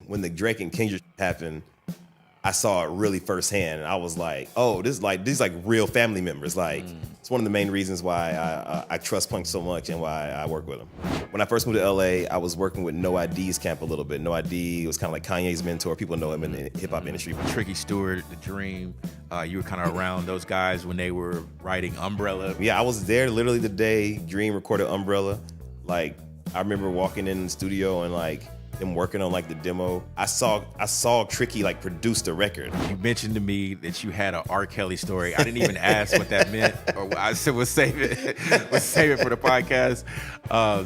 when the Drake and Kendrick happened, I saw it really firsthand, and I was like, "Oh, these like real family members." Like, it's one of the main reasons why I trust Punk so much and why I work with him. When I first moved to LA, I was working with No ID's camp a little bit. No ID was kind of like Kanye's mentor. People know him in the hip hop industry. Tricky Stewart, The-Dream. You were kind of around those guys when they were writing Umbrella. Yeah, I was there literally the day Dream recorded Umbrella. Like, I remember walking in the studio and like them working on like the demo. I saw Tricky like produce the record. You mentioned to me that you had an R. Kelly story. I didn't even ask what that meant, or I said we'll save it for the podcast.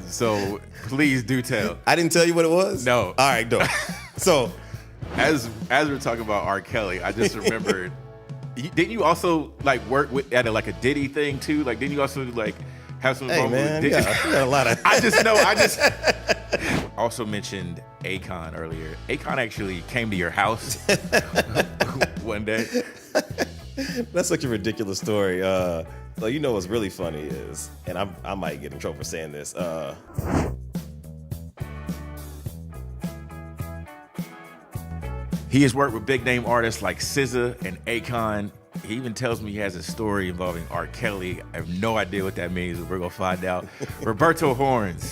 So please do tell. I didn't tell you what it was? No. All right, no. So as we're talking about R. Kelly, I just remembered. Didn't you also like work at a Diddy thing too? Like, didn't you also like have some? Hey man, you got a lot of. I just also mentioned Akon earlier. Akon actually came to your house one day. That's such a ridiculous story. So you know what's really funny is, and I might get in trouble for saying this. He has worked with big name artists like SZA and Akon. He even tells me he has a story involving R. Kelly. I have no idea what that means, but we're going to find out. Roberto Horns,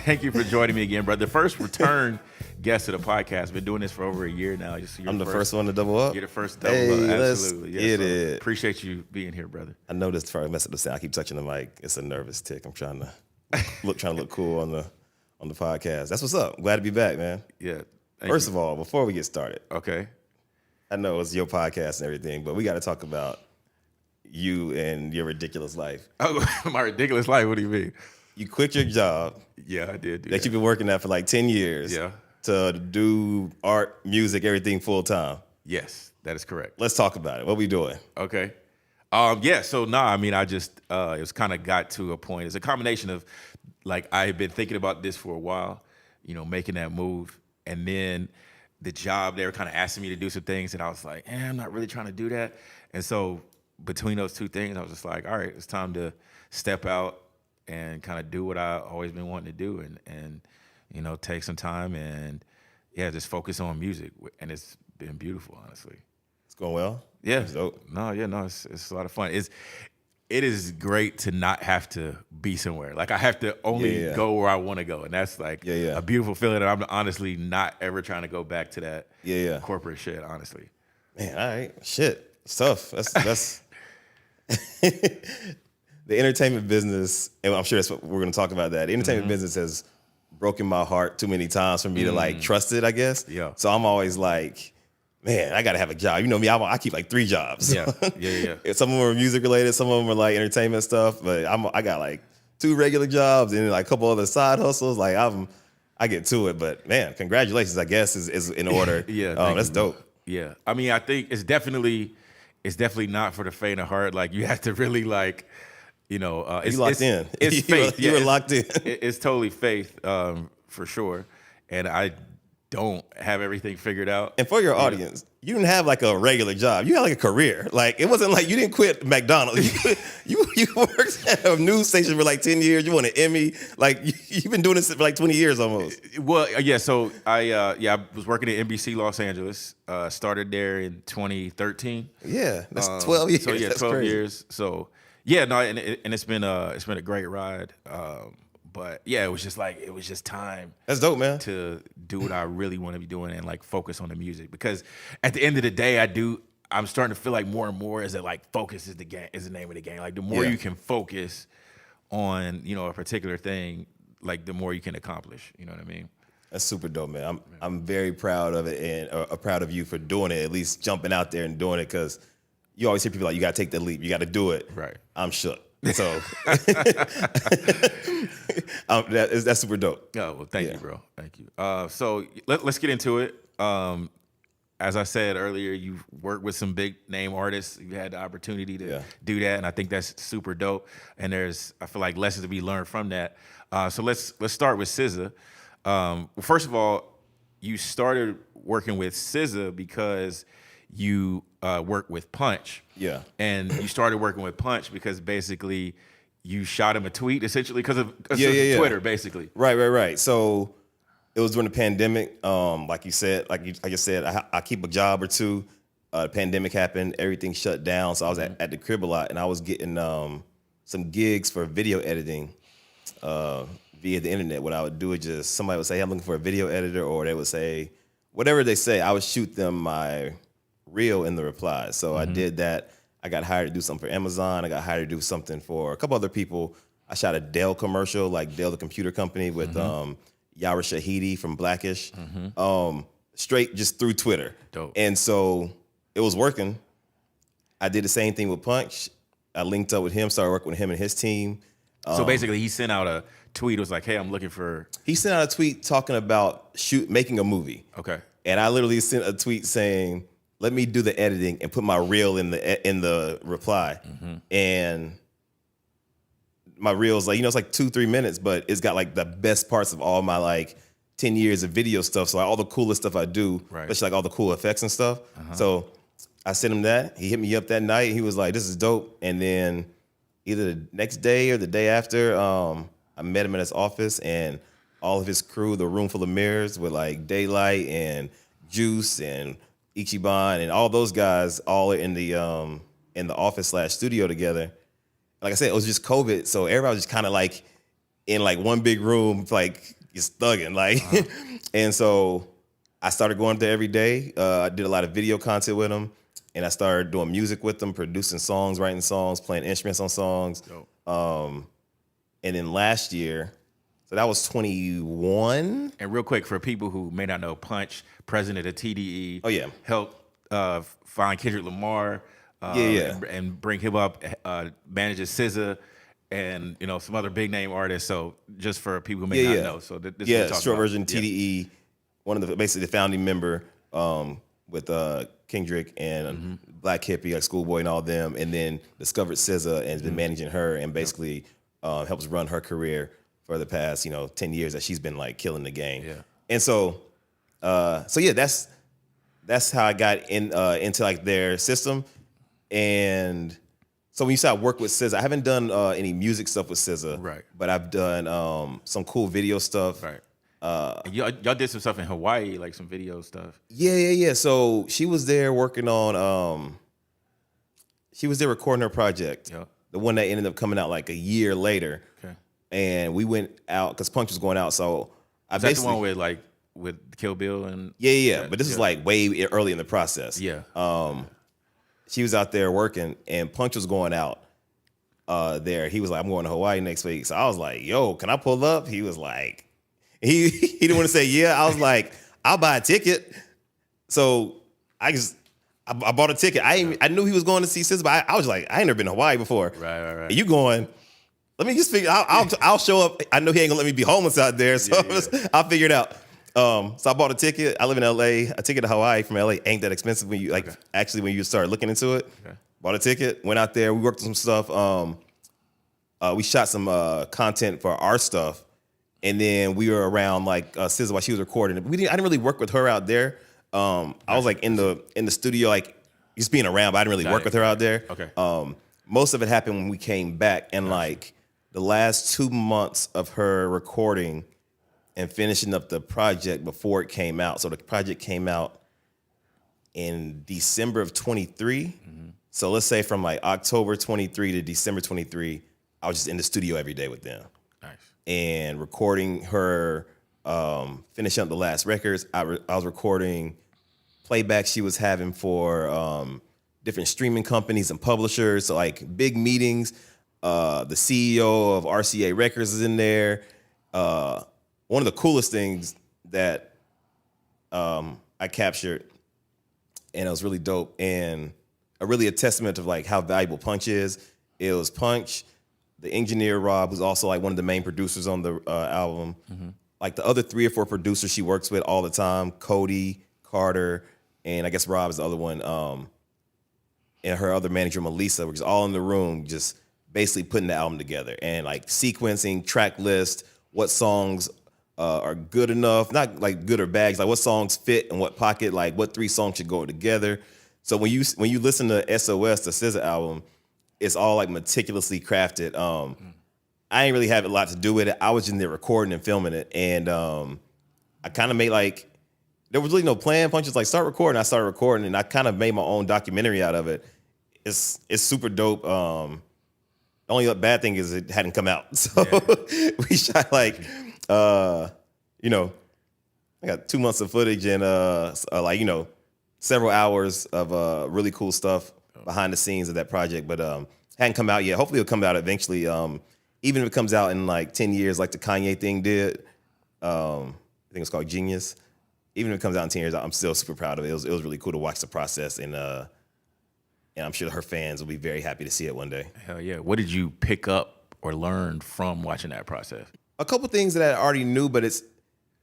thank you for joining me again, brother. The first return guest of the podcast. Been doing this for over a year now. I'm the first one to double up? You're the first to double up, absolutely. Yes, it. Appreciate you being here, brother. I know this before I mess up the sound. I keep touching the mic. It's a nervous tick. I'm trying to look cool on the podcast. That's what's up. Glad to be back, man. Yeah. First of all, before we get started. Okay. I know it's your podcast and everything, but we got to talk about you and your ridiculous life. Oh, my ridiculous life? What do you mean? You quit your job. Yeah, I did do that. You've been working at for like 10 years. Yeah. To do art, music, everything full time. Yes, that is correct. Let's talk about it. What we doing? Okay. Yeah, so I mean, I just, it was kind of got to a point. It's a combination of, like, I had been thinking about this for a while, making that move. And then the job, they were kind of asking me to do some things, and I was like, I'm not really trying to do that. And so between those two things, I was just like, all right, it's time to step out and kind of do what I've always been wanting to do and take some time and, just focus on music. And it's been beautiful, honestly. It's going well? Yeah. It's dope. It's a lot of fun. It is great to not have to be somewhere. Like, I have to only go where I want to go. And that's like a beautiful feeling. And I'm honestly not ever trying to go back to that corporate shit, honestly. Man, all right. Shit. It's tough. That's the entertainment business, and I'm sure that's what we're going to talk about that. The entertainment business has broken my heart too many times for me to like trust it, I guess. Yeah. So I'm always like, man, I gotta have a job. You know me, I keep like 3 jobs. Yeah. Some of them are music related, some of them are like entertainment stuff. But I got like 2 regular jobs and like a couple other side hustles. Like I get to it. But man, congratulations, I guess is in order. Yeah, that's dope. Yeah, I mean, I think it's definitely not for the faint of heart. Like, you have to really like, it's locked in. It's faith. You were locked in. It's totally faith, for sure. And I don't have everything figured out. And for your audience, you didn't have like a regular job. You had like a career. Like, it wasn't like you didn't quit McDonald's. You worked at a news station for like 10 years. You won an Emmy. Like, you've been doing this for like 20 years almost. Well, yeah. So I was working at NBC Los Angeles. Started there in 2013. Yeah, that's 12 years. So that's 12 crazy. years. So yeah, no, and it's been a great ride. But yeah, it was just time. That's dope, man. To do what I really want to be doing and like focus on the music, because at the end of the day, I'm starting to feel like more and more is that like focus is the name of the game. Like, the more you can focus on, a particular thing, like the more you can accomplish. You know what I mean? That's super dope, man. I'm very proud of it and proud of you for doing it, at least jumping out there and doing it, because you always hear people like, you got to take the leap. You got to do it. Right. I'm shook. So that's super dope. Oh, well, thank you, bro. Thank you. So let's get into it. As I said earlier, you've worked with some big name artists. You had the opportunity to do that, and I think that's super dope. And I feel like lessons to be learned from that. So let's start with SZA. Well, first of all, you started working with SZA because you worked with Punch. Yeah. And you started working with Punch because basically you shot him a tweet, essentially, because of Twitter, basically. Right. So It was during the pandemic. Like you said, like I said, I keep a job or two. The pandemic happened, everything shut down, so I was at the crib a lot, and I was getting some gigs for video editing via the internet. What I would do is just somebody would say, hey, I'm looking for a video editor, or they would say whatever they say. I would shoot them my reel in the reply. So I did that. I got hired to do something for Amazon. I got hired to do something for a couple other people. I shot a Dell commercial, like Dell, the computer company, with Yara Shahidi from Blackish, straight just through Twitter. Dope. And so it was working. I did the same thing with Punch. I linked up with him, started working with him and his team. So basically, he sent out a tweet. It was like, "Hey, I'm looking for." He sent out a tweet talking about making a movie. Okay. And I literally sent a tweet saying, "Let me do the editing and put my reel in the reply." And my reel's like, it's like 2-3 minutes, but it's got like the best parts of all my like 10 years of video stuff. So like, all the coolest stuff I do, especially like all the cool effects and stuff. So I sent him that. He hit me up that night. He was like, "This is dope." And then either the next day or the day after, I met him in his office, and all of his crew, the Roomful of Mirrors, with like Daylight and Juice and Ichiban and all those guys, all in the office/studio together. Like I said, it was just COVID, so everybody was just kind of like in like one big room, like just thugging, like. And so I started going there every day. I did a lot of video content with him, and I started doing music with them, producing songs, writing songs, playing instruments on songs. And then last year, so that was 21. And real quick, for people who may not know, Punch, president of TDE, Oh, yeah. helped find Kendrick Lamar, and bring him up. Manages SZA, and some other big name artists. So just for people who may not know, so this is what short about. version TDE, one of basically the founding member with Kendrick and Black Hippie, like Schoolboy and all them, and then discovered SZA and has been managing her and basically helps run her career for the past 10 years that she's been like killing the game. Yeah. And so that's how I got into like their system. And so when you say I work with SZA, I haven't done any music stuff with SZA, Right. But I've done some cool video stuff. Right. And y'all did some stuff in Hawaii, like some video stuff. Yeah. So she was there working on. She was there recording her project, the one that ended up coming out like a year later. Okay. And we went out because Punch was going out. So I Is that the one with Kill Bill and? Yeah. But this is like way early in the process. Yeah. She was out there working, and Punch was going out there. He was like, "I'm going to Hawaii next week." So I was like, "Yo, can I pull up?" He was like, he didn't want to say yeah. I was like, "I'll buy a ticket." So I bought a ticket. I knew he was going to see SZA, but I was like, I ain't never been to Hawaii before. Right. And you going? Let me just figure. I'll show up. I know he ain't gonna let me be homeless out there, so I'll figure it out. So I bought a ticket. I live in LA. A ticket to Hawaii from LA ain't that expensive when you actually when you start looking into it. Okay. Bought a ticket, went out there. We worked on some stuff. We shot some content for our stuff, and then we were around like SZA while she was recording. I didn't really work with her out there. I was like in the studio, like just being around, but I didn't really work with her out there. Okay. Most of it happened when we came back, and like the last 2 months of her recording and finishing up the project before it came out. So the project came out in December of 23. So let's say from like October 23 to December 23, I was just in the studio every day with them. Nice. And recording her, finishing up the last records. I was recording playbacks she was having for different streaming companies and publishers. So like big meetings. The CEO of RCA Records is in there. One of the coolest things that I captured, and it was really dope, and really a testament of like how valuable Punch is. It was Punch, the engineer Rob, who's also like one of the main producers on the album. Like the other 3 or 4 producers she works with all the time, Cody, Carter, and I guess Rob is the other one, and her other manager Melissa, which is all in the room, just basically putting the album together and like sequencing, track list, what songs are good enough, not like good or bad, like what songs fit in what pocket, like what 3 songs should go together. So when you listen to SOS, the SZA album, it's all like meticulously crafted. I ain't really have a lot to do with it. I was in there recording and filming it, and I kind of made like, there was really no plan. Punch just like start recording. I started recording, and I kind of made my own documentary out of it. It's super dope. The only bad thing is it hadn't come out, so we shot like, you know, I got 2 months of footage and like, you know, several hours of really cool stuff behind the scenes of that project, but hadn't come out yet. Hopefully it'll come out eventually. Even if it comes out in like 10 years, like the Kanye thing did. I think it's called Genius. Even if it comes out in 10 years, I'm still super proud of it. It was really cool to watch the process, and I'm sure her fans will be very happy to see it one day. Hell yeah. What did you pick up or learn from watching that process? A couple things that I already knew, but it's,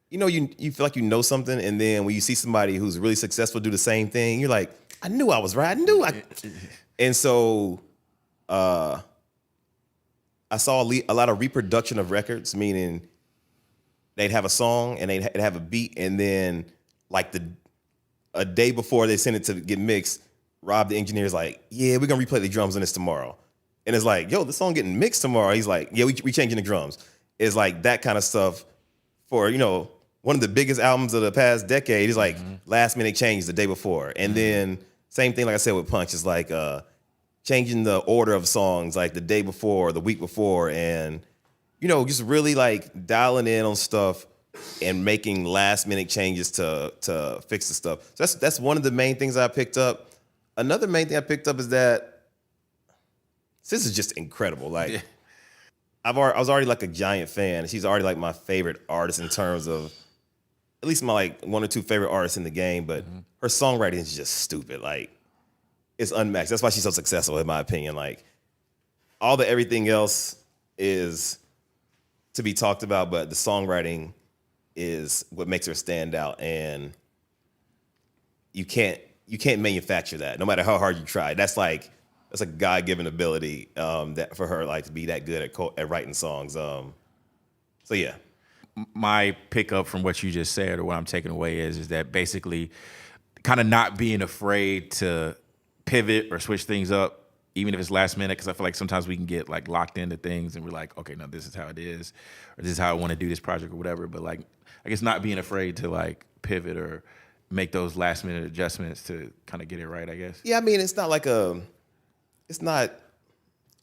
you know, you feel like you know something, and then when you see somebody who's really successful do the same thing, you're like, I knew I was right. I knew I. And so I saw a lot of reproduction of records, meaning they'd have a song and they'd have a beat, and then like a day before they send it to get mixed, Rob the engineer's like, yeah, we're gonna replay the drums on this tomorrow. And it's like, yo, the song getting mixed tomorrow. He's like, yeah, we changing the drums. It's like that kind of stuff for, you know, one of the biggest albums of the past decade. Is like last minute change the day before. And then same thing, like I said, with Punch, is like changing the order of songs like the day before, the week before, and, you know, just really like dialing in on stuff and making last minute changes to fix the stuff. So that's one of the main things I picked up. Another main thing I picked up is that Sis is just incredible. Like, I was already like a giant fan. She's already like my favorite artist in terms of at least my like one or two favorite artists in the game. But her songwriting is just stupid. Like, it's unmatched. That's why she's so successful, in my opinion. Like, everything else is to be talked about, but the songwriting is what makes her stand out. And you can't manufacture that, no matter how hard you try. That's a God-given ability that for her, like, to be that good at writing songs. So yeah. My pickup from what you just said, or what I'm taking away, is that basically kind of not being afraid to pivot or switch things up, even if it's last minute, because I feel like sometimes we can get like locked into things and we're like, okay, no, this is how it is, or this is how I want to do this project or whatever. But like, I guess not being afraid to like pivot or make those last minute adjustments to kind of get it right, I guess. Yeah, I mean, it's not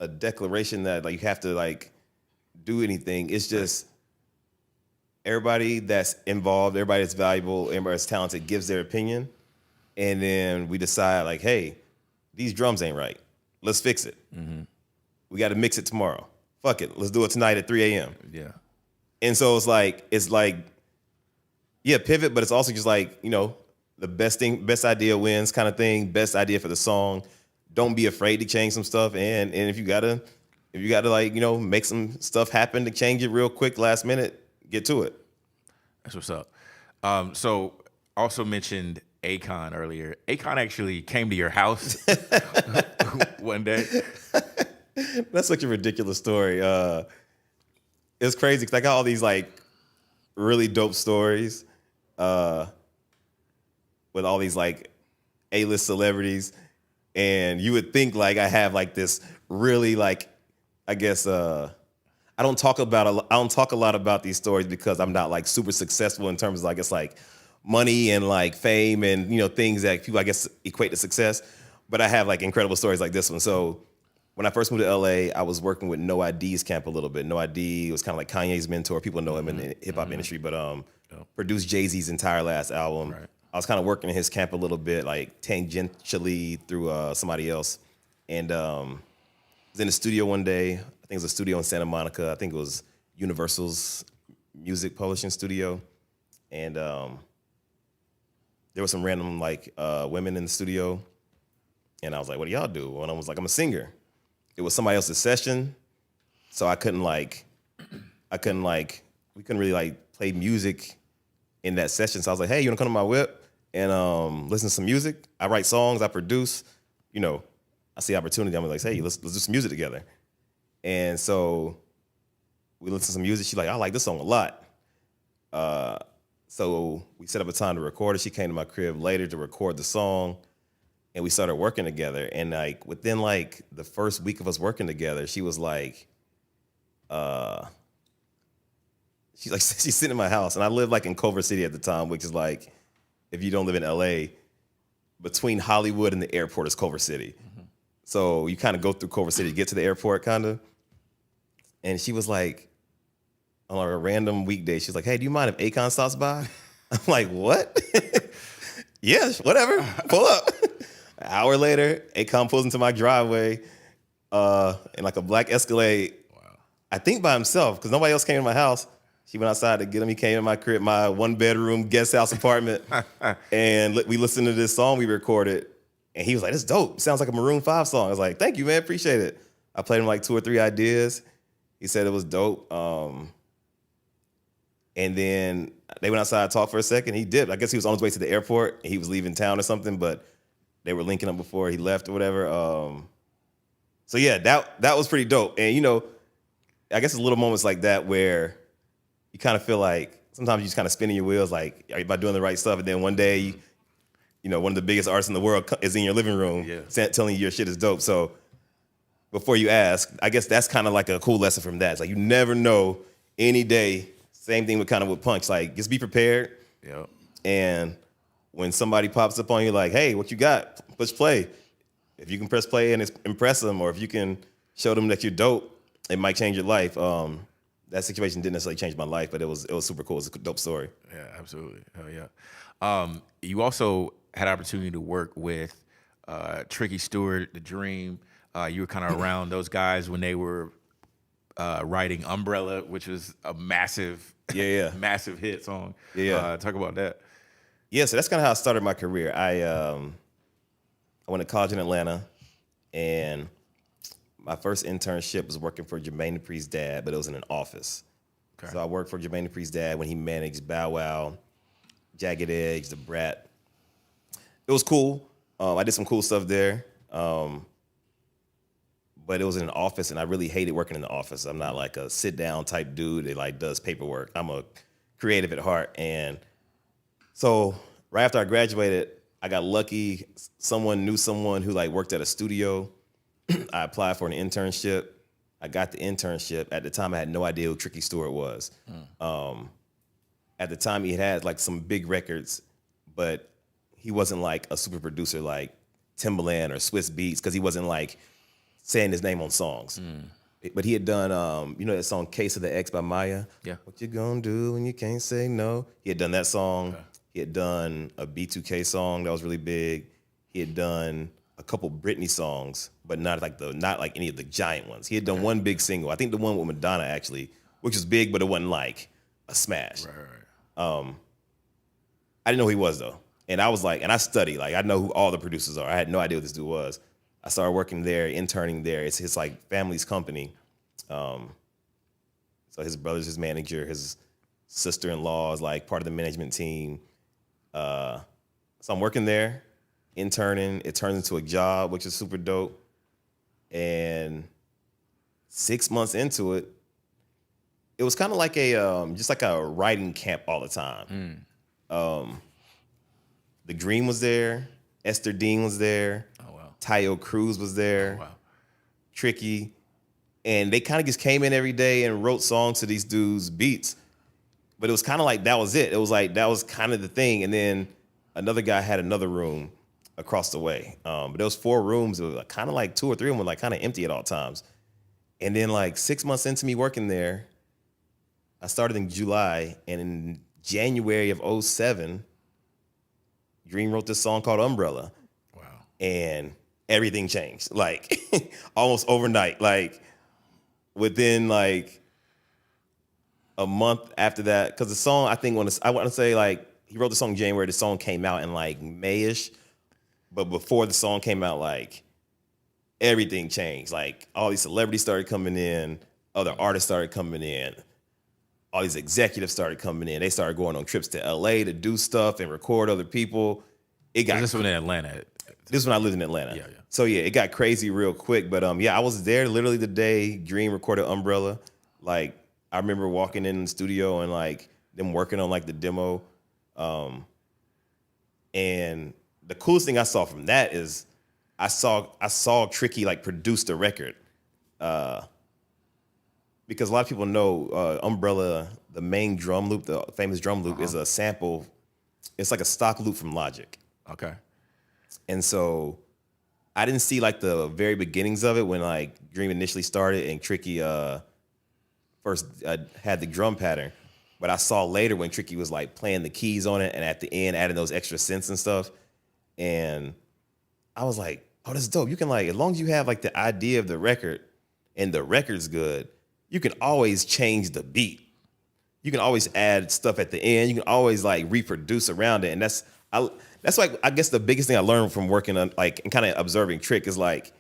a declaration that like you have to like do anything. It's just everybody that's involved, everybody that's valuable, everybody that's talented gives their opinion, and then we decide like, hey, these drums ain't right. Let's fix it. We got to mix it tomorrow. Fuck it. Let's do it tonight at 3 a.m. Yeah. And so it's like, yeah, pivot, but it's also just like, you know, the best idea wins kind of thing. Best idea for the song. Don't be afraid to change some stuff. And if you gotta like, you know, make some stuff happen to change it real quick, last minute, get to it. That's what's up. So also mentioned Akon earlier. Akon actually came to your house one day. That's such a ridiculous story. It's crazy because I got all these like really dope stories with all these like A-list celebrities, and you would think like I have like this really like, I guess I don't talk a lot about these stories because I'm not like super successful in terms of, I guess, like money and like fame and, you know, things that people, I guess, equate to success. But I have like incredible stories like this one. So when I first moved to LA, I was working with No ID's camp a little bit. No ID was kind of like Kanye's mentor. People know him in the hip hop industry, but produced Jay-Z's entire last album. Right. I was kind of working in his camp a little bit, like tangentially through somebody else. And I was in the studio one day. I think it was a studio in Santa Monica. I think it was Universal's music publishing studio. And there were some random like women in the studio. And I was like, what do y'all do? And I was like, I'm a singer. It was somebody else's session. So we couldn't really like play music in that session. So I was like, hey, you wanna come to my whip and listen to some music? I write songs, I produce, you know, I see opportunity. I'm like, hey, let's do some music together. And so we listened to some music. She's like, I like this song a lot. So we set up a time to record it. She came to my crib later to record the song, and we started working together. And like within like the first week of us working together, she was like, she's like, she's sitting in my house, and I lived like in Culver City at the time, which is like, if you don't live in LA, between Hollywood and the airport is Culver City. So you kind of go through Culver City to get to the airport, kind of. And she was like, on a random weekday, she's like, hey, do you mind if Akon stops by? I'm like, what? Yeah, whatever. Pull up. An hour later, Akon pulls into my driveway in like a black Escalade. Wow. I think by himself, because nobody else came to my house. She went outside to get him. He came in my crib, my 1-bedroom guest house apartment. And we listened to this song we recorded. And he was like, this is dope. Sounds like a Maroon 5 song. I was like, thank you, man. Appreciate it. I played him like 2 or 3 ideas. He said it was dope. And then they went outside to talk for a second. He dipped. I guess he was on his way to the airport. And he was leaving town or something, but they were linking up before he left or whatever. So yeah, that was pretty dope. And I guess it's little moments like that where you kind of feel like sometimes you just kind of spinning your wheels, like, are you about doing the right stuff? And then one day, one of the biggest artists in the world is in your living room telling you your shit is dope. So before you ask, I guess that's kind of like a cool lesson from that. It's like you never know any day. Same thing with Punch. Like, just be prepared. Yep. And when somebody pops up on you like, hey, what you got? Push play. If you can press play and impress them, or if you can show them that you're dope, it might change your life. That situation didn't necessarily change my life, but it was super cool. It's a dope story. Yeah, absolutely. Hell yeah. You also had opportunity to work with Stewart The-Dream. You were kind of around those guys when they were writing Umbrella, which was a massive massive hit song. Talk about that. Yeah, so that's kind of how I started my career. I went to college in Atlanta, and my first internship was working for Jermaine Dupri's dad, but it was in an office. Okay. So I worked for Jermaine Dupri's dad when he managed Bow Wow, Jagged Edge, The Brat. It was cool. I did some cool stuff there. But it was in an office, and I really hated working in the office. I'm not like a sit-down type dude that like does paperwork. I'm a creative at heart. And so right after I graduated, I got lucky. Someone knew someone who like worked at a studio. I applied for an internship. I got the internship. At the time, I had no idea who Tricky Stewart was. At the time, he had like some big records, but he wasn't like a super producer like Timbaland or Swiss Beats, because he wasn't like saying his name on songs. But he had done, that song Case of the X by Maya? Yeah. What you gonna do when you can't say no? He had done that song. Okay. He had done a B2K song that was really big. He had done a couple Britney songs, but not like any of the giant ones. He had done one big single. I think the one with Madonna, actually, which was big, but it wasn't like a smash. Right. I didn't know who he was, though. And I was like, and I studied, like, I know who all the producers are. I had no idea what this dude was. I started working there, interning there. It's his like family's company. So his brother's his manager, his sister-in-law is like part of the management team. So I'm working there, interning. It turns into a job, which is super dope. And 6 months into it, it was kind of like just like a writing camp all the time. The Dream was there. Esther Dean was there. Oh, wow. Tayo Cruz was there. Oh, wow. Tricky. And they kind of just came in every day and wrote songs to these dudes' beats. But it was kind of like that was it. It was like that was kind of the thing. And then another guy had another room across the way. But there was 4 rooms. It was kind of like 2 or 3 of them were like kind of empty at all times. And then like 6 months into me working there, I started in July. And in January of 2007, Dream wrote this song called Umbrella. Wow. And everything changed, like almost overnight. Like within like a month after that, because the song, I want to say like he wrote the song in January. The song came out in like May-ish, but before the song came out, like everything changed. Like all these celebrities started coming in, other artists started coming in, all these executives started coming in. They started going on trips to LA to do stuff and record other people. This was in Atlanta. This is when I lived in Atlanta. Yeah. So yeah, it got crazy real quick. But I was there literally the day Dream recorded Umbrella. Like I remember walking in the studio and like them working on like the demo. And the coolest thing I saw from that is I saw Tricky like produce the record. because a lot of people know Umbrella, the main drum loop, the famous drum loop, is a sample. It's like a stock loop from Logic. Okay. And so I didn't see like the very beginnings of it when like Dream initially started and Tricky first had the drum pattern. But I saw later when Tricky was like playing the keys on it and at the end adding those extra synths and stuff. And I was like, oh, this is dope. You can like, as long as you have like the idea of the record and the record's good, you can always change the beat. You can always add stuff at the end. You can always like reproduce around it. And that's like, I guess the biggest thing I learned from working on like, and kind of observing Trick is like,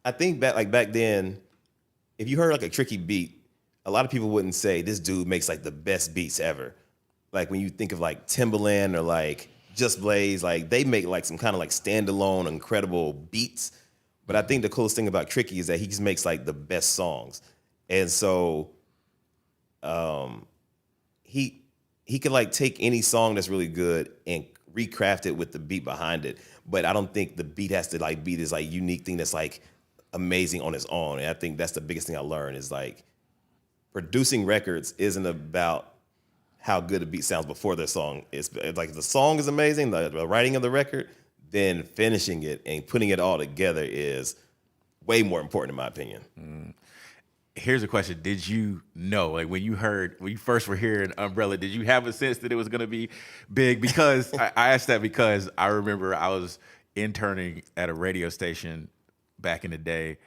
I think back then, if you heard like a Tricky beat, a lot of people wouldn't say this dude makes like the best beats ever. Like when you think of like Timbaland or like Just Blaze, like they make like some kind of like standalone incredible beats. But I think the coolest thing about Tricky is that he just makes like the best songs. And so he could like take any song that's really good and recraft it with the beat behind it. But I don't think the beat has to like be this like unique thing that's like amazing on its own. And I think that's the biggest thing I learned is like producing records isn't about how good a beat sounds before the song. It's like if the song is amazing, the writing of the record, then finishing it and putting it all together is way more important in my opinion. Here's a question. Did you know, like when you first were hearing Umbrella, did you have a sense that it was going to be big? Because I asked that because I remember I was interning at a radio station back in the day,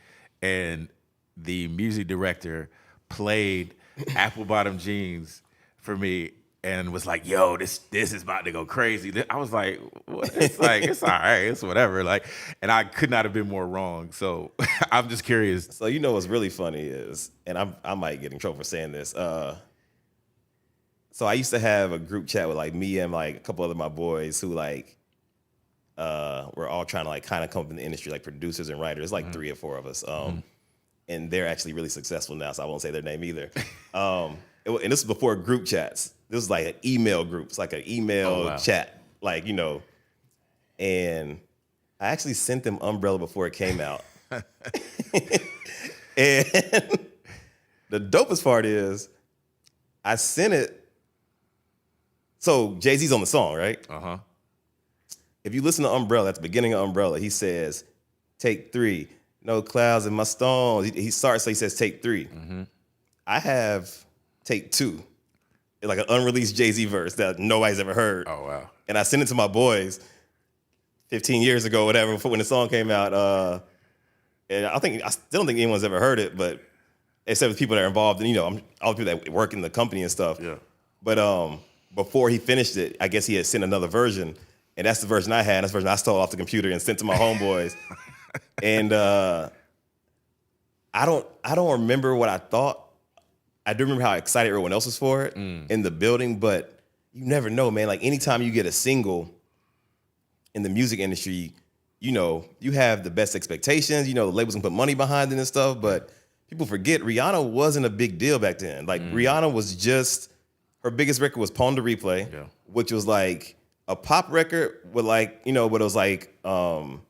and the music director played Apple Bottom Jeans for me and was like, yo, this is about to go crazy. I was like, what? It's like, it's all right, it's whatever. Like, and I could not have been more wrong. So I'm just curious. So you know what's really funny is, and I might get in trouble for saying this. So I used to have a group chat with like me and like a couple other my boys who like we're all trying to like kind of come up in the industry, like producers and writers, like 3 or 4 of us. And they're actually really successful now, so I won't say their name either. And this is before group chats. This was like an email group. It's like an email chat, like, you know. And I actually sent them Umbrella before it came out. And the dopest part is I sent it. So Jay-Z's on the song, right? Uh-huh. If you listen to Umbrella, at the beginning of Umbrella, he says, take 3. No clouds in my stones. He starts, so he says, take 3. Mm-hmm. I have take 2. Like an unreleased Jay-Z verse that nobody's ever heard. Oh, wow. And I sent it to my boys 15 years ago, whatever, before when the song came out. And I still don't think anyone's ever heard it, but except the people that are involved, and you know, all the people that work in the company and stuff. Yeah. But before he finished it, I guess he had sent another version, and that's the version I had. That's the version I stole off the computer and sent to my homeboys. And I don't remember what I thought. I do remember how excited everyone else was for it in the building, but you never know, man. Like anytime you get a single in the music industry, you know, you have the best expectations. You know, the labels can put money behind it and stuff, but people forget Rihanna wasn't a big deal back then. Like Rihanna was just, her biggest record was Pon de Replay, which was like a pop record with like, you know, but it was like kind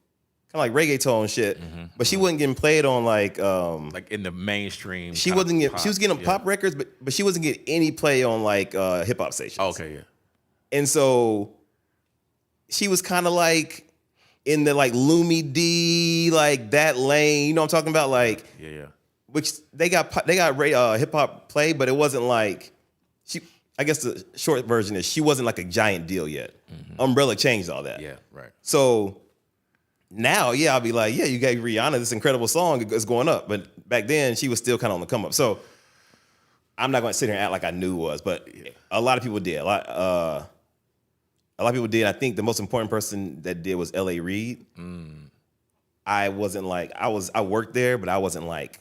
of like reggaeton shit, but she wasn't getting played on like in the mainstream. She wasn't getting. She was getting pop records, but she wasn't getting any play on like hip hop stations. Okay, yeah. And so she was kind of like in the like Loomy D, like that lane. You know what I'm talking about? Like yeah. Which they got hip hop play, but it wasn't like she. I guess the short version is she wasn't like a giant deal yet. Umbrella changed all that. Yeah, right. So now, yeah, I'll be like, yeah, you gave Rihanna this incredible song. It's going up. But back then, she was still kind of on the come up. So I'm not going to sit here and act like I knew was, but a lot of people did. A lot of people did. I think the most important person that did was L.A. Reid. I wasn't like, I worked there, but I wasn't like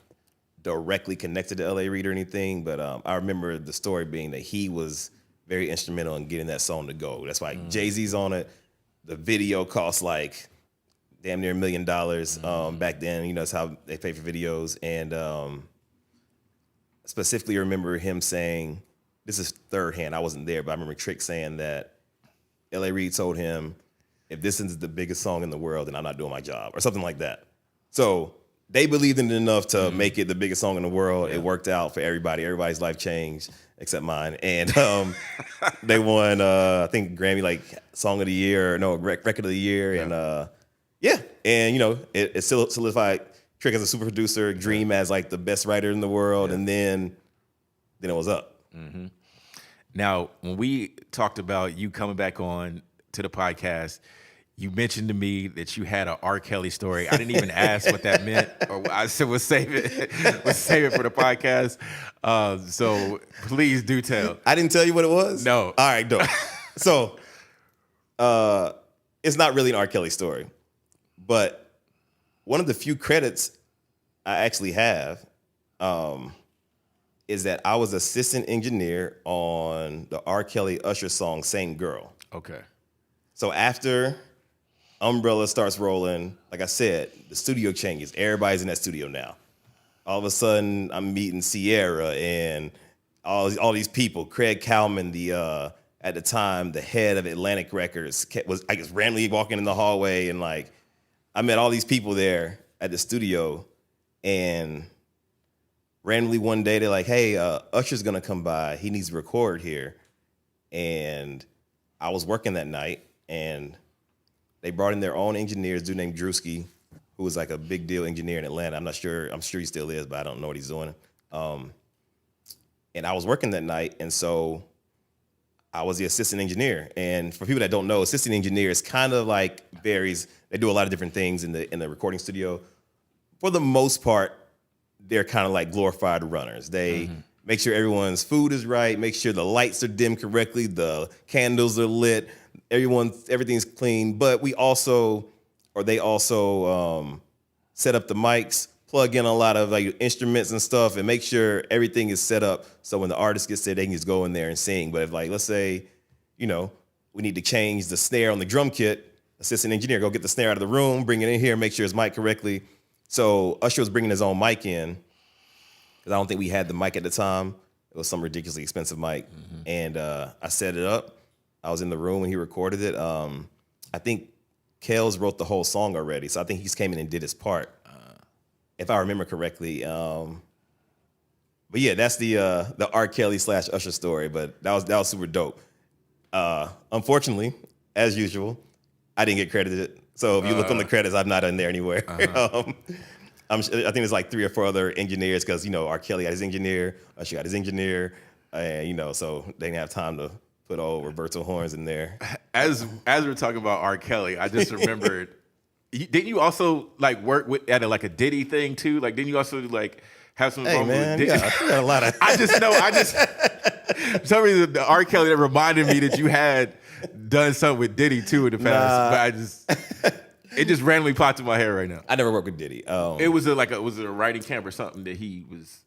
directly connected to L.A. Reid or anything. But I remember the story being that he was very instrumental in getting that song to go. That's why Jay-Z's on it. The video cost like damn near $1 million back then. You know, that's how they pay for videos. And specifically remember him saying, this is third hand, I wasn't there, but I remember Trick saying that L.A. Reid told him, if this isn't the biggest song in the world, then I'm not doing my job, or something like that. So they believed in it enough to make it the biggest song in the world. Yeah. It worked out for everybody. Everybody's life changed except mine. And they won, I think, Grammy, like, Song of the Year, Record of the Year. Yeah. And, and, it solidified Trick as a super producer, Dream as, like, the best writer in the world, and then it was up. Mm-hmm. Now, when we talked about you coming back on to the podcast, you mentioned to me that you had an R. Kelly story. I didn't even ask what that meant, or I said we'll save it for the podcast. So please do tell. I didn't tell you what it was? No. All right, dope. So it's not really an R. Kelly story, but one of the few credits I actually have is that I was assistant engineer on the R. Kelly Usher song "Same Girl." Okay. So after Umbrella starts rolling, like I said, the studio changes. Everybody's in that studio now. All of a sudden, I'm meeting Sierra and all these people. Craig Cowman, at the time, the head of Atlantic Records, was, I guess, randomly walking in the hallway, and like I met all these people there at the studio, and randomly one day they're like, "Hey, Usher's gonna come by. He needs to record here." And I was working that night, and they brought in their own engineers, a dude named Drewski, who was like a big deal engineer in Atlanta. I'm sure he still is, but I don't know what he's doing. And I was working that night, and so I was the assistant engineer. And for people that don't know, assistant engineer is kind of like varies. They do a lot of different things in the recording studio. For the most part, they're kind of like glorified runners. They make sure everyone's food is right, make sure the lights are dimmed correctly, the candles are lit, everything's clean. But they also set up the mics, plug in a lot of like instruments and stuff, and make sure everything is set up so when the artist gets there, they can just go in there and sing. But if, like, let's say, we need to change the snare on the drum kit, assistant engineer, go get the snare out of the room, bring it in here, make sure it's mic'd correctly. So Usher was bringing his own mic in, because I don't think we had the mic at the time. It was some ridiculously expensive mic. And I set it up. I was in the room when he recorded it. I think Kels wrote the whole song already, so I think he just came in and did his part, if I remember correctly. But yeah, that's the R. Kelly / Usher story. But that was super dope. Unfortunately, as usual, I didn't get credited. So if you look on the credits, I'm not in there anywhere. I think there's like 3 or 4 other engineers, because R. Kelly had his engineer, Usher got his engineer, and so they didn't have time to put old Roberto Horns in there. As we're talking about R. Kelly, I just remembered. Didn't you also like work at a Diddy thing too? Like, didn't you also like have some? Hey man, with Diddy? Yeah, I think I got a lot of. For some reason, the R. Kelly that reminded me that you had done something with Diddy too in the past. But it just randomly popped in my head right now. I never worked with Diddy. It was was it a writing camp or something that he was?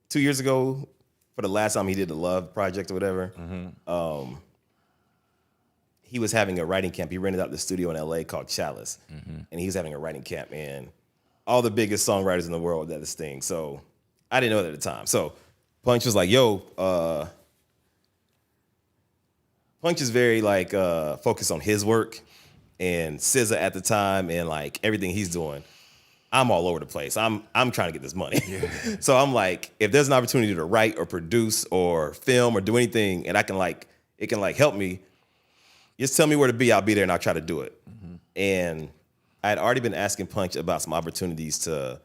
2 years ago, for the last time he did the Love Project or whatever, he was having a writing camp. He rented out the studio in LA called Chalice, and he was having a writing camp, and all the biggest songwriters in the world at this thing. So I didn't know that at the time. So Punch was like, "Yo," Punch is very like focused on his work, and SZA at the time, and like everything he's doing. I'm all over the place. I'm trying to get this money. Yeah. So I'm like, if there's an opportunity to write or produce or film or do anything, and it can help me, just tell me where to be. I'll be there and I'll try to do it. And I had already been asking Punch about some opportunities to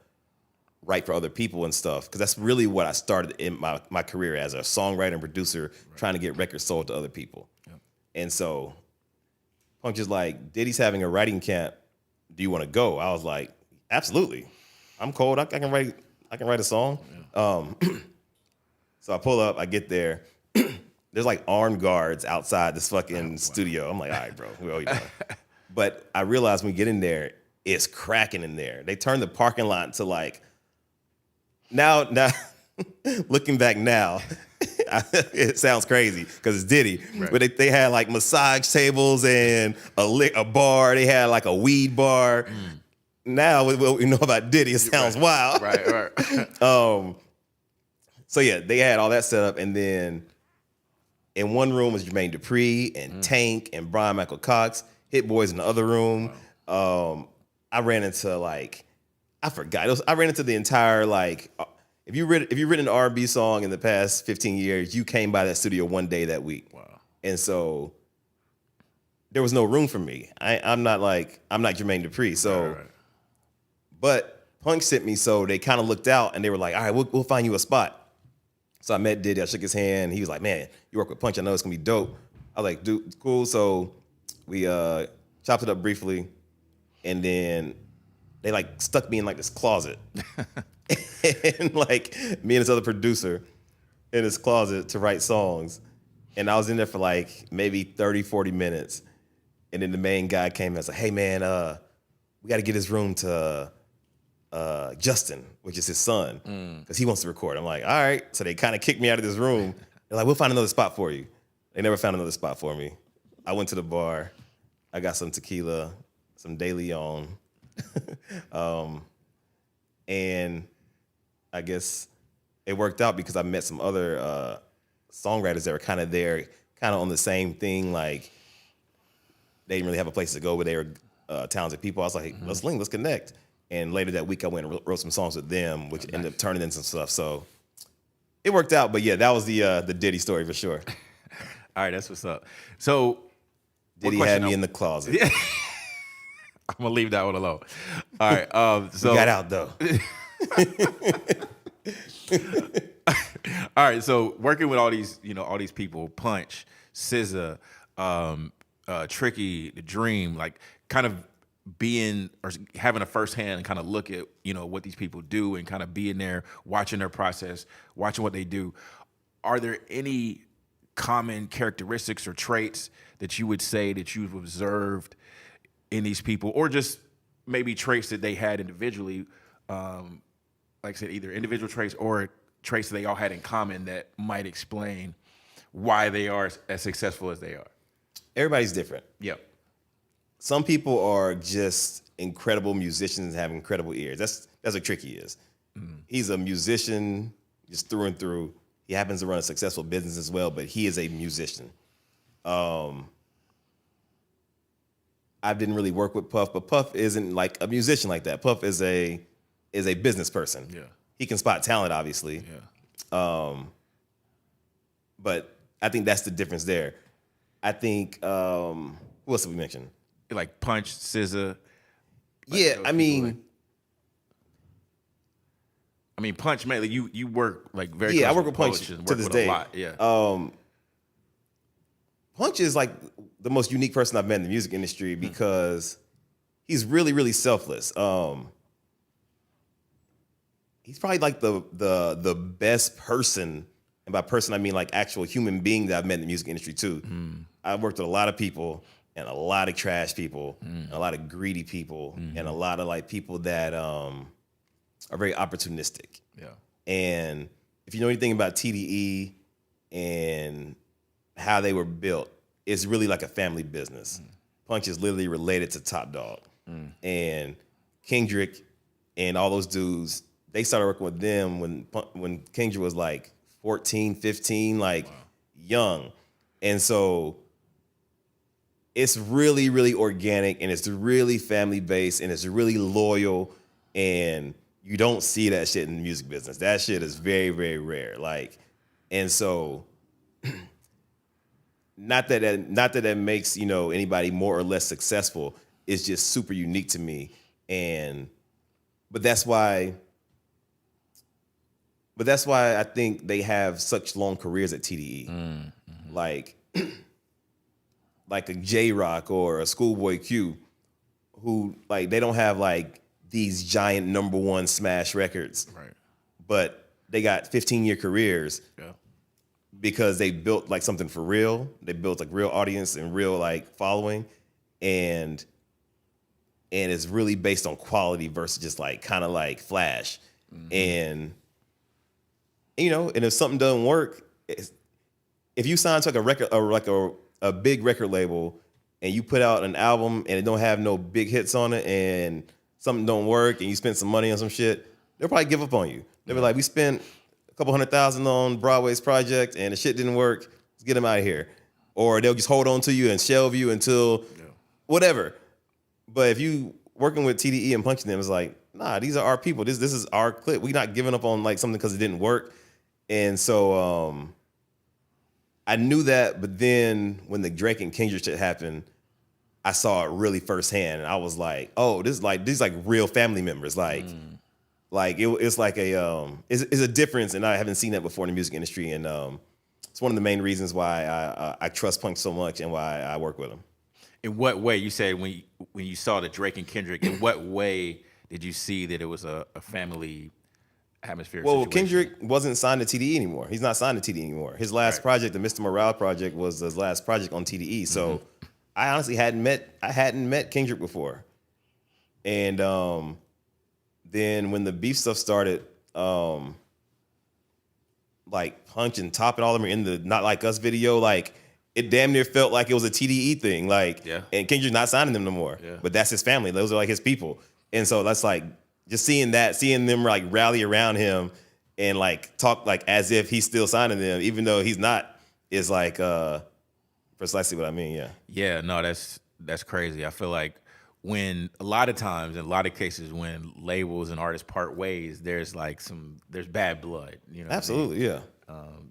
write for other people and stuff, because that's really what I started in my career as a songwriter and producer, trying to get records sold to other people. Yep. And so Punch is like, Diddy's having a writing camp. Do you want to go? I was like, absolutely. I'm cold. I can write a song. Yeah. So I pull up. I get there. There's like armed guards outside this fucking studio. I'm like, all right, bro. We already done. But I realized when we get in there, it's cracking in there. They turned the parking lot to like, now looking back now, it sounds crazy because it's Diddy. Right. But they had like massage tables and a bar. They had like a weed bar. Now with what we know about Diddy, it sounds wild. Right. So yeah, they had all that set up, and then in one room was Jermaine Dupri and Tank and Brian Michael Cox. Hit Boys in the other room. Wow. I ran into I forgot. I ran into the entire like. If you've written an R&B song in the past 15 years, you came by that studio one day that week. Wow. And so there was no room for me. I'm not Jermaine Dupri. So, Right. but Punk sent me, so they kind of looked out and they were like, all right, we'll find you a spot. So I met Diddy. I shook his hand. He was like, man, you work with Punch. I know it's gonna be dope. I was like, dude, cool. So we chopped it up briefly, and then they like stuck me in like this closet. And like me and this other producer in this closet to write songs. And I was in there for like maybe 30, 40 minutes. And then the main guy came and was like, hey man, we got to get his room to Justin, which is his son, because he wants to record. I'm like, all right. So they kind of kicked me out of this room. They're like, we'll find another spot for you. They never found another spot for me. I went to the bar. I got some tequila, some De Leon. And I guess it worked out because I met some other songwriters that were kind of there, kind of on the same thing. Like they didn't really have a place to go, but they were talented people. I was like, let's link, let's connect. And later that week, I went and wrote some songs with them, which ended up turning into some stuff. So it worked out. But yeah, that was the Diddy story for sure. All right, that's what's up. So Diddy had me in the closet. Yeah. I'm gonna leave that one alone. All right. So we got out though. All right. So working with all these people, Punch, SZA, Tricky, The Dream, like kind of being or having a firsthand kind of look at what these people do and kind of being there, watching their process, watching what they do. Are there any common characteristics or traits that you would say that you've observed in these people, or just maybe traits that they had individually, like I said, either individual traits or traits that they all had in common that might explain why they are as successful as they are? Everybody's different. Yep. Some people are just incredible musicians and have incredible ears. That's what Tricky is. He's a musician just through and through. He happens to run a successful business as well, but he is a musician. I didn't really work with Puff, but Puff isn't like a musician like that. Puff is a business person. Yeah. He can spot talent, obviously. Yeah. But I think that's the difference there. I think who else did we mention? Like Punch, SZA. Yeah, I mean, Punch, man, like you work like very. Yeah, I close work with Punch and to work this with day. A lot. Yeah. Punch is like the most unique person I've met in the music industry because he's really, really selfless. He's probably like the best person, and by person I mean like actual human being that I've met in the music industry too. I've worked with a lot of people, and a lot of trash people, and a lot of greedy people, and a lot of like people that are very opportunistic. Yeah. And if you know anything about TDE and how they were built, it's really like a family business. Punch is literally related to Top Dog. And Kendrick and all those dudes, they started working with them when Kendrick was like 14, 15, like young. And so it's really, really organic, and it's really family-based, and it's really loyal, and you don't see that shit in the music business. That shit is very, very rare. Like, and so not that that makes, anybody more or less successful. It's just super unique to me. But that's why I think they have such long careers at TDE. Like a J-Rock or a Schoolboy Q, who like they don't have like these giant number one smash records, Right. but they got 15-year careers. Yeah. Because they built like something for real. They built like real audience and real like following, and it's really based on quality versus just like kind of like flash. And and if something doesn't work, if you sign to like a record or like a big record label and you put out an album and it don't have no big hits on it and something don't work and you spend some money on some shit, they'll probably give up on you. They'll be like, we spent a couple $100,000 on Broadway's project and the shit didn't work. Let's get them out of here. Or they'll just hold on to you and shelve you until whatever. But if you working with TDE and punching them is like, nah, these are our people. This is our clip. We not giving up on like something because it didn't work. And so I knew that, but then when the Drake and Kendrick shit happened, I saw it really firsthand, and I was like, oh, these like real family members. Like it's like it's a difference, and I haven't seen that before in the music industry, and it's one of the main reasons why I trust Punk so much and why I work with him. In what way, you said when you saw the Drake and Kendrick, in what way did you see that it was a family atmosphere? Well, situation? Kendrick wasn't signed to TDE anymore. He's not signed to TDE anymore. His last project, the Mr. Morale project, was his last project on TDE. So I honestly hadn't met Kendrick before. And then when the beef stuff started, like Punch and Top and all of them are in the Not Like Us video, like it damn near felt like it was a TDE thing. Like, and Kendrick's not signing them no more. Yeah. But that's his family. Those are like his people. And so that's like just seeing them like rally around him and like talk like as if he's still signing them, even though he's not, is like precisely what I mean. Yeah. Yeah, no, that's crazy. I feel like when a lot of times, in a lot of cases, when labels and artists part ways, there's bad blood. You know. Absolutely, yeah.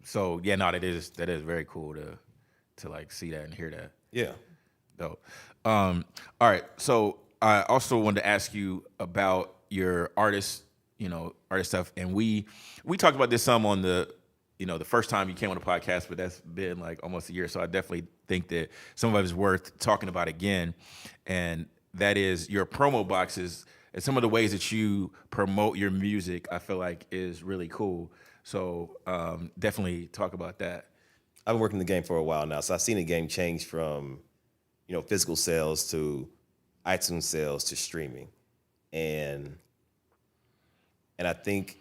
So yeah, no, that is very cool to like see that and hear that. Yeah. Dope. All right. So I also wanted to ask you about your artist stuff, and we talked about this some on the first time you came on the podcast, but that's been like almost a year. So I definitely think that some of it is worth talking about again, and that is your promo boxes and some of the ways that you promote your music. I feel like is really cool. So definitely talk about that. I've been working the game for a while now, so I've seen the game change from, physical sales to iTunes sales to streaming, and I think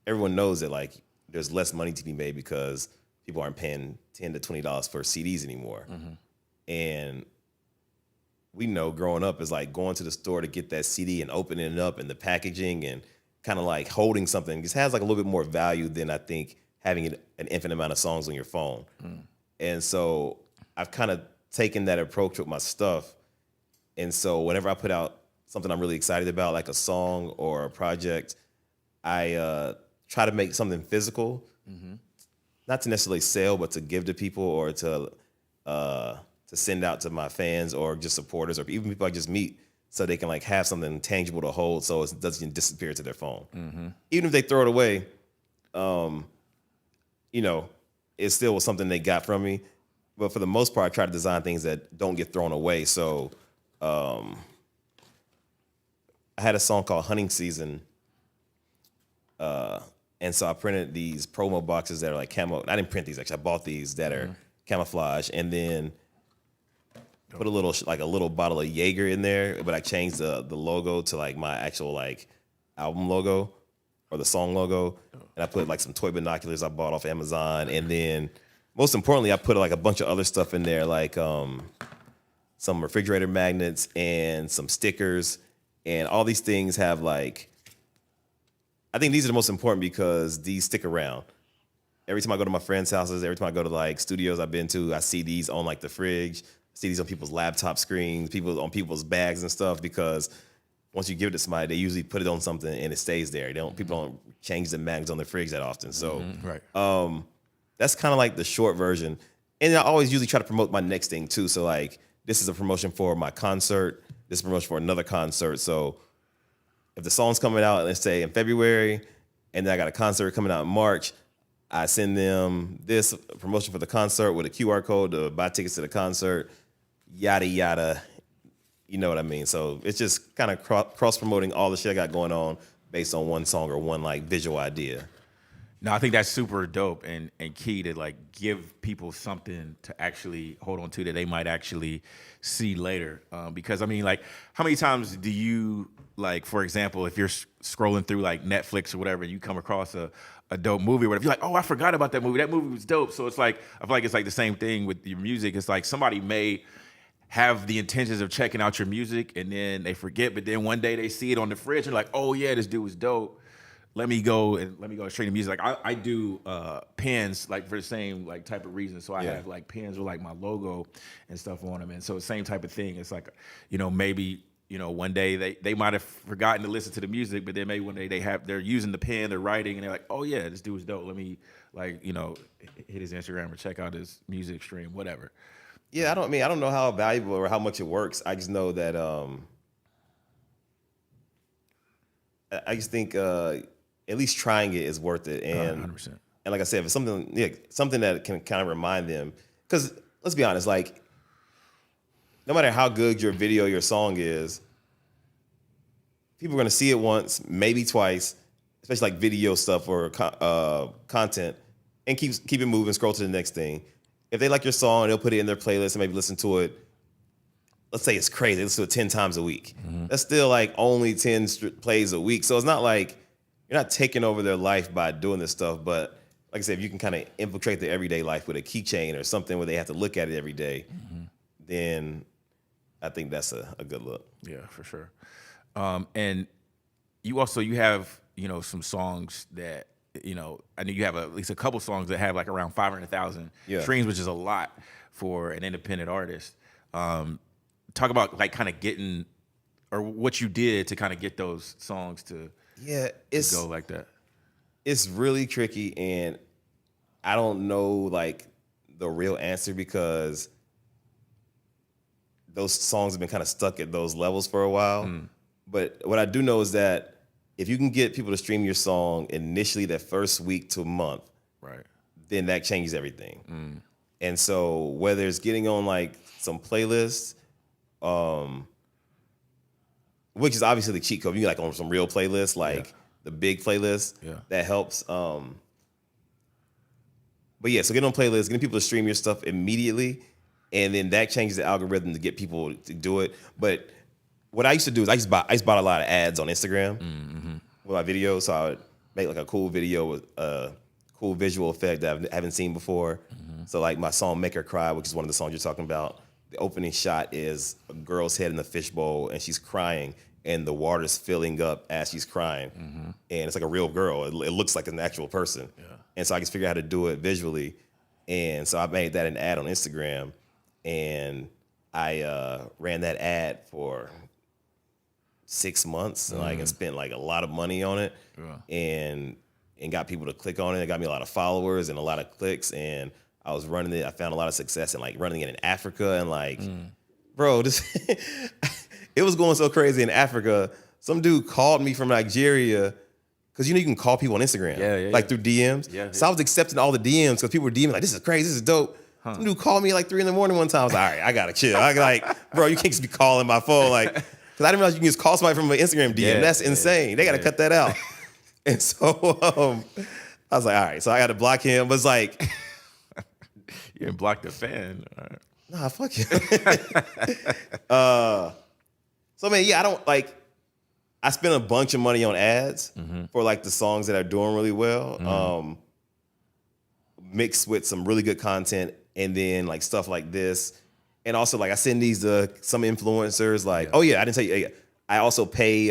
everyone knows that like there's less money to be made because people aren't paying $10 to $20 for CDs anymore, and we know growing up is like going to the store to get that CD and opening it up and the packaging and kind of like holding something. It has like a little bit more value than I think having an infinite amount of songs on your phone. And so I've kind of taken that approach with my stuff. And so whenever I put out something I'm really excited about, like a song or a project, I try to make something physical, not to necessarily sell, but to give to people or to send out to my fans or just supporters or even people I just meet, so they can like have something tangible to hold, so it doesn't disappear to their phone. Even if they throw it away, it still was something they got from me. But for the most part, I try to design things that don't get thrown away. So I had a song called Hunting Season. And so I printed these promo boxes that are like camo. I didn't print these, actually. I bought these that are camouflage, and then put a little bottle of Jaeger in there, but I changed the logo to like my actual like album logo or the song logo. And I put like some toy binoculars I bought off Amazon. And then most importantly, I put like a bunch of other stuff in there, like some refrigerator magnets and some stickers. And all these things have like, I think these are the most important because these stick around. Every time I go to my friends' houses, every time I go to like studios I've been to, I see these on like the fridge. I see these on people's laptop screens, on people's bags and stuff, because once you give it to somebody, they usually put it on something and it stays there. People don't change the mags on the fridge that often. So that's kind of like the short version. And I always usually try to promote my next thing too. So like this is a promotion for my concert. This is a promotion for another concert. So if the song's coming out, let's say in February, and then I got a concert coming out in March, I send them this promotion for the concert with a QR code to buy tickets to the concert, yada, yada. You know what I mean? So it's just kind of cross-promoting all the shit I got going on based on one song or one like visual idea. No, I think that's super dope and key to like give people something to actually hold on to that they might actually see later. Because I mean, like, how many times do you, like, for example, if you're scrolling through like Netflix or whatever, and you come across a dope movie or whatever, you're like, oh, I forgot about that movie. That movie was dope. So it's like, I feel like it's like the same thing with your music. It's like somebody may have the intentions of checking out your music and then they forget, but then one day they see it on the fridge and like, oh yeah, this dude was dope. Let me go straight to music. Like I do pins like for the same like type of reason. So I have like pins with like my logo and stuff on them. And so same type of thing. It's like, maybe one day they might have forgotten to listen to the music, but then maybe one day they're using the pen, they're writing, and they're like, oh yeah, this dude's dope. Let me hit his Instagram or check out his music stream, whatever. Yeah, I don't know how valuable or how much it works. I just know that I just think at least trying it is worth it. And 100%. And like I said, if it's something that can kind of remind them, because let's be honest, like no matter how good your video, your song is, people are gonna see it once, maybe twice, especially like video stuff or content, and keep it moving, scroll to the next thing. If they like your song, they'll put it in their playlist and maybe listen to it. Let's say it's crazy, they listen to it 10 times a week. Mm-hmm. That's still like only 10 plays a week. So it's not like you're not taking over their life by doing this stuff, but like I said, if you can kind of infiltrate their everyday life with a keychain or something where they have to look at it every day, then I think that's a good look. Yeah, for sure. And you have, some songs that, I know you have at least a couple songs that have like around 500,000 streams, which is a lot for an independent artist. Talk about like kind of getting, or what you did to kind of get those songs to go like that. It's really tricky, and I don't know like the real answer because those songs have been kind of stuck at those levels for a while. But what I do know is that if you can get people to stream your song initially that first week to a month, right, then that changes everything. And so whether it's getting on like some playlists, which is obviously the cheat code, you get like on some real playlists, like the big playlist, that helps. But yeah, so get on playlists, getting people to stream your stuff immediately, and then that changes the algorithm to get people to do it. But what I used to do is I just bought a lot of ads on Instagram with my videos, so I would make like a cool video with a cool visual effect that I haven't seen before. So like my song "Make Her Cry," which is one of the songs you're talking about, the opening shot is a girl's head in the fishbowl and she's crying, and the water's filling up as she's crying, and it's like a real girl. It looks like an actual person, and so I just figured out how to do it visually, and so I made that an ad on Instagram, and I ran that ad for 6 months, and I spent like a lot of money on it, and got people to click on it. It got me a lot of followers and a lot of clicks, and I was running it. I found a lot of success in like running it in Africa, and like, bro, this it was going so crazy in Africa. Some dude called me from Nigeria, because you can call people on Instagram, like through DMs. So I was accepting all the DMs because people were DMing like, this is crazy, this is dope. Some dude called me like 3 a.m. one time. I was like, all right, I gotta chill. I like, bro, you can't just be calling my phone, like, because I didn't realize you can just call somebody from an Instagram DM. That's insane. They gotta cut that out. And so I was like, all right, so I got to block him. But it's like, you didn't block the fan. Right. Nah, fuck him. So man, I don't like. I spent a bunch of money on ads for like the songs that are doing really well, mixed with some really good content, and then like stuff like this, and also like I send these to some influencers. Like, I didn't tell you. I also pay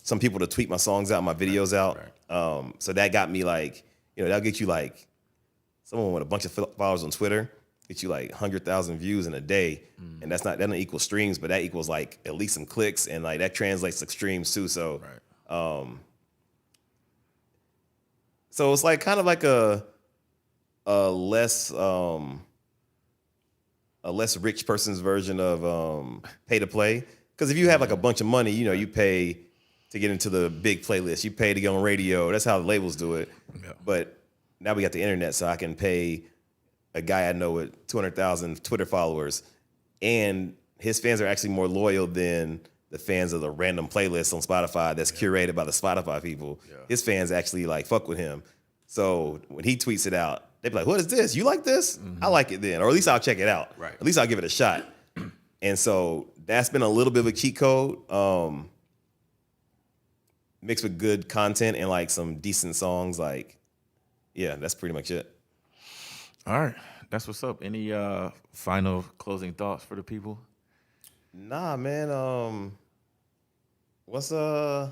some people to tweet my songs out, my videos out. Right. So that got me like, that'll get you like someone with a bunch of followers on Twitter, get you like 100,000 views in a day. And that doesn't equal streams, but that equals like at least some clicks, and like that translates to streams too. So, so it's like kind of like a less rich person's version of pay to play. Because if you have like a bunch of money, you pay to get into the big playlist. You pay to get on radio. That's how the labels do it. Yeah. But now we got the internet, so I can pay a guy I know with 200,000 Twitter followers, and his fans are actually more loyal than the fans of the random playlist on Spotify that's curated by the Spotify people. Yeah. His fans actually like fuck with him. So when he tweets it out, they be like, what is this? You like this? I like it then. Or at least I'll check it out. Right. At least I'll give it a shot. And so that's been a little bit of a cheat code. Mixed with good content and like some decent songs, like, that's pretty much it. All right, that's what's up. Any final closing thoughts for the people? Nah, man. What's I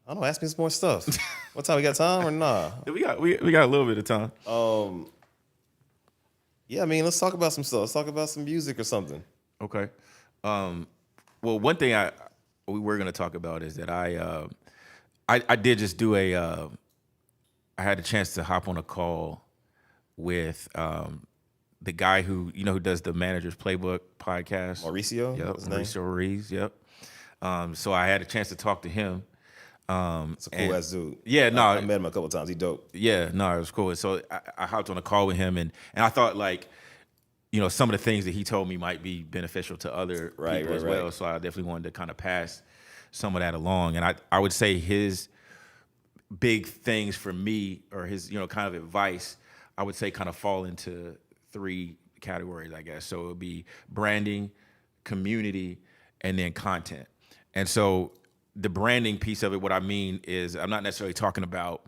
don't know. Ask me some more stuff. What time we got time or nah? We got a little bit of time. I mean, let's talk about some stuff. Let's talk about some music or something. Okay. Well, one thing we were going to talk about is that I did just do I had a chance to hop on a call with the guy who does the Managers Playbook podcast. Mauricio? Yep, His name? Mauricio Reeves, yep. So I had a chance to talk to him. It's a cool ass dude. Yeah, no. I met him a couple times. He dope. Yeah, no, it was cool. So I hopped on a call with him, and I thought, like, some of the things that he told me might be beneficial to other people as well. So I definitely wanted to kind of pass some of that along. And I would say his big things for me, or his, kind of advice, I would say kind of fall into 3 categories, I guess. So it would be branding, community, and then content. And so the branding piece of it, what I mean is I'm not necessarily talking about,